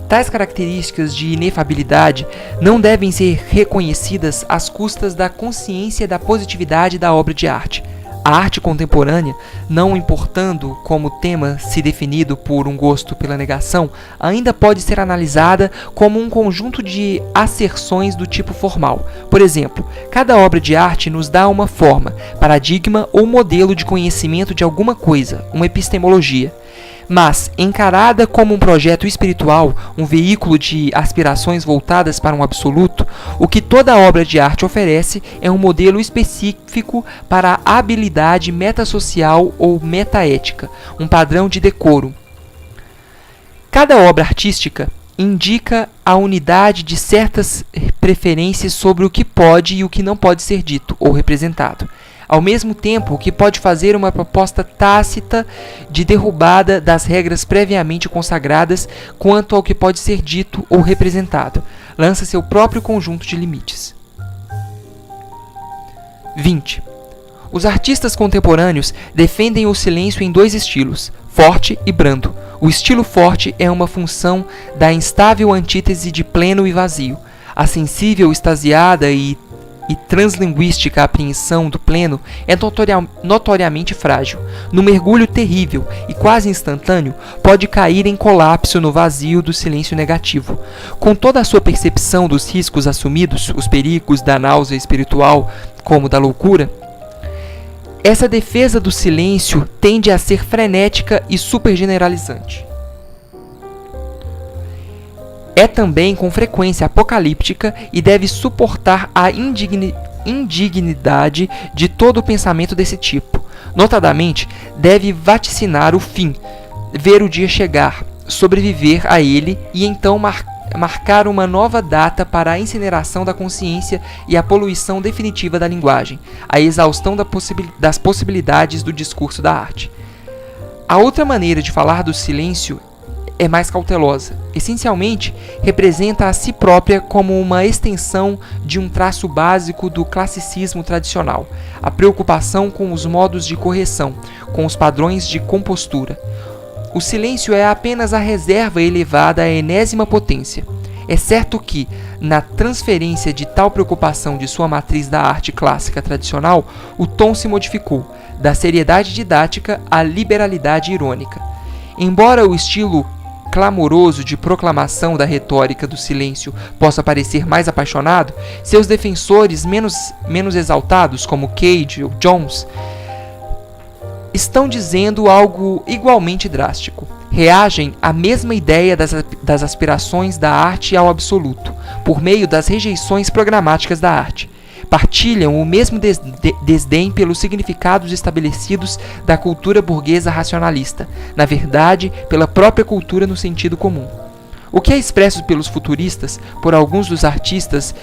Speaker 1: tais características de inefabilidade não devem ser reconhecidas às custas da consciência da positividade da obra de arte. A arte contemporânea, não importando como tema se definido por um gosto pela negação, ainda pode ser analisada como um conjunto de asserções do tipo formal. Por exemplo, cada obra de arte nos dá uma forma, paradigma ou modelo de conhecimento de alguma coisa, uma epistemologia. Mas, encarada como um projeto espiritual, um veículo de aspirações voltadas para um absoluto, o que toda obra de arte oferece é um modelo específico para a habilidade metasocial ou metaética, um padrão de decoro. Cada obra artística indica a unidade de certas preferências sobre o que pode e o que não pode ser dito ou representado. Ao mesmo tempo que pode fazer uma proposta tácita de derrubada das regras previamente consagradas quanto ao que pode ser dito ou representado, lança seu próprio conjunto de limites. 20. Os artistas contemporâneos defendem o silêncio em dois estilos, forte e brando. O estilo forte é uma função da instável antítese de pleno e vazio. A sensível, extasiada e translinguística apreensão do pleno é notoriamente frágil. No mergulho terrível e quase instantâneo, pode cair em colapso no vazio do silêncio negativo. Com toda a sua percepção dos riscos assumidos, os perigos da náusea espiritual, como da loucura, essa defesa do silêncio tende a ser frenética e supergeneralizante. É também com frequência apocalíptica e deve suportar a indignidade de todo pensamento desse tipo. Notadamente, deve vaticinar o fim, ver o dia chegar, sobreviver a ele e então marcar uma nova data para a incineração da consciência e a poluição definitiva da linguagem, a exaustão das possibilidades do discurso da arte. A outra maneira de falar do silêncio é mais cautelosa. Essencialmente, representa a si própria como uma extensão de um traço básico do classicismo tradicional, a preocupação com os modos de correção, com os padrões de compostura. O silêncio é apenas a reserva elevada à enésima potência. É certo que, na transferência de tal preocupação de sua matriz da arte clássica tradicional, o tom se modificou, da seriedade didática à liberalidade irônica. Embora o estilo clamoroso de proclamação da retórica do silêncio possa parecer mais apaixonado, seus defensores menos exaltados, como Cage ou Jones, estão dizendo algo igualmente drástico. Reagem à mesma ideia das aspirações da arte ao absoluto, por meio das rejeições programáticas da arte. Partilham o mesmo desdém pelos significados estabelecidos da cultura burguesa racionalista, na verdade, pela própria cultura no sentido comum. O que é expresso pelos futuristas, por alguns dos artistas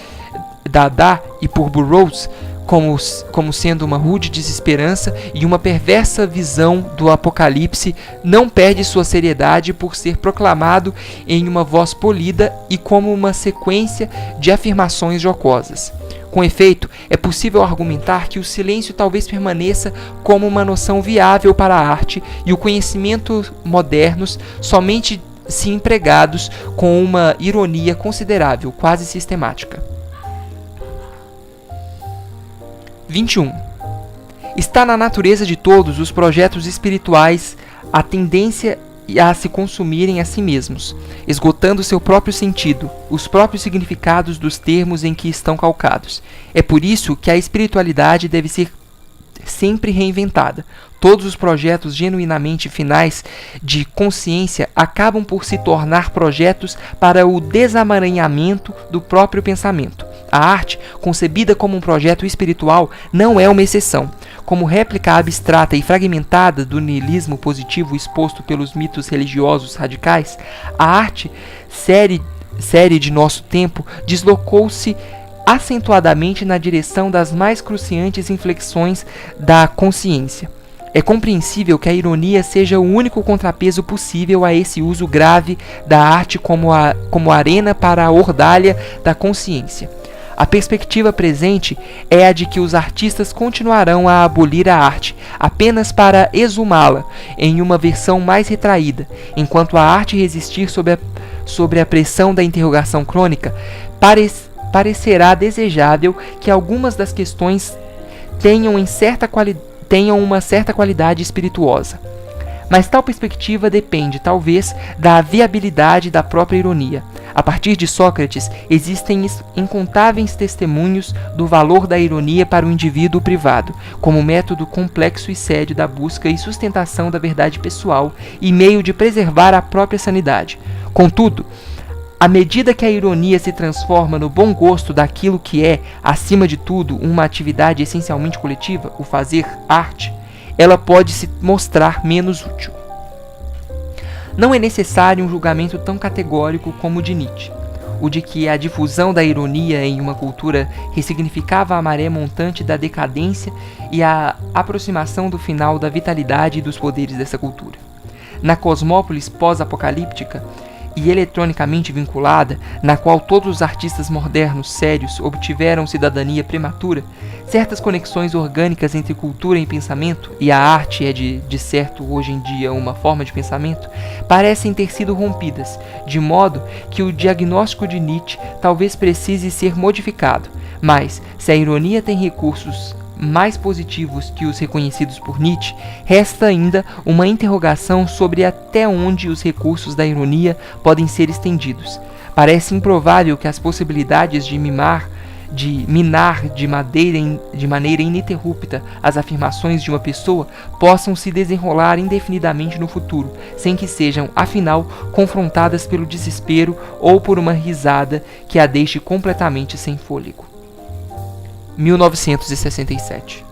Speaker 1: Dada e por Burroughs, como sendo uma rude desesperança e uma perversa visão do apocalipse, não perde sua seriedade por ser proclamado em uma voz polida e como uma sequência de afirmações jocosas. Com efeito, é possível argumentar que o silêncio talvez permaneça como uma noção viável para a arte e o conhecimento modernos somente se empregados com uma ironia considerável, quase sistemática. 21. Está na natureza de todos os projetos espirituais a tendência a se consumirem a si mesmos, esgotando seu próprio sentido, os próprios significados dos termos em que estão calcados. É por isso que a espiritualidade deve ser sempre reinventada. Todos os projetos genuinamente finais de consciência acabam por se tornar projetos para o desamaranhamento do próprio pensamento. A arte, concebida como um projeto espiritual, não é uma exceção. Como réplica abstrata e fragmentada do niilismo positivo exposto pelos mitos religiosos radicais, a arte, série de nosso tempo, deslocou-se acentuadamente na direção das mais cruciantes inflexões da consciência. É compreensível que a ironia seja o único contrapeso possível a esse uso grave da arte como arena para a ordalha da consciência. A perspectiva presente é a de que os artistas continuarão a abolir a arte apenas para exumá-la em uma versão mais retraída, enquanto a arte resistir sob a pressão da interrogação crônica, parecerá desejável que algumas das questões tenham uma certa qualidade espirituosa. Mas tal perspectiva depende, talvez, da viabilidade da própria ironia. A partir de Sócrates, existem incontáveis testemunhos do valor da ironia para o indivíduo privado, como método complexo e sério da busca e sustentação da verdade pessoal e meio de preservar a própria sanidade. Contudo, à medida que a ironia se transforma no bom gosto daquilo que é, acima de tudo, uma atividade essencialmente coletiva, o fazer arte, ela pode se mostrar menos útil. Não é necessário um julgamento tão categórico como o de Nietzsche, o de que a difusão da ironia em uma cultura ressignificava a maré montante da decadência e a aproximação do final da vitalidade e dos poderes dessa cultura. Na cosmópolis pós-apocalíptica e eletronicamente vinculada, na qual todos os artistas modernos sérios obtiveram cidadania prematura, certas conexões orgânicas entre cultura e pensamento, e a arte é de certo hoje em dia uma forma de pensamento, parecem ter sido rompidas, de modo que o diagnóstico de Nietzsche talvez precise ser modificado. Mas, se a ironia tem recursos mais positivos que os reconhecidos por Nietzsche, resta ainda uma interrogação sobre até onde os recursos da ironia podem ser estendidos. Parece improvável que as possibilidades de minar de maneira ininterrupta as afirmações de uma pessoa possam se desenrolar indefinidamente no futuro, sem que sejam, afinal, confrontadas pelo desespero ou por uma risada que a deixe completamente sem fôlego. 1967.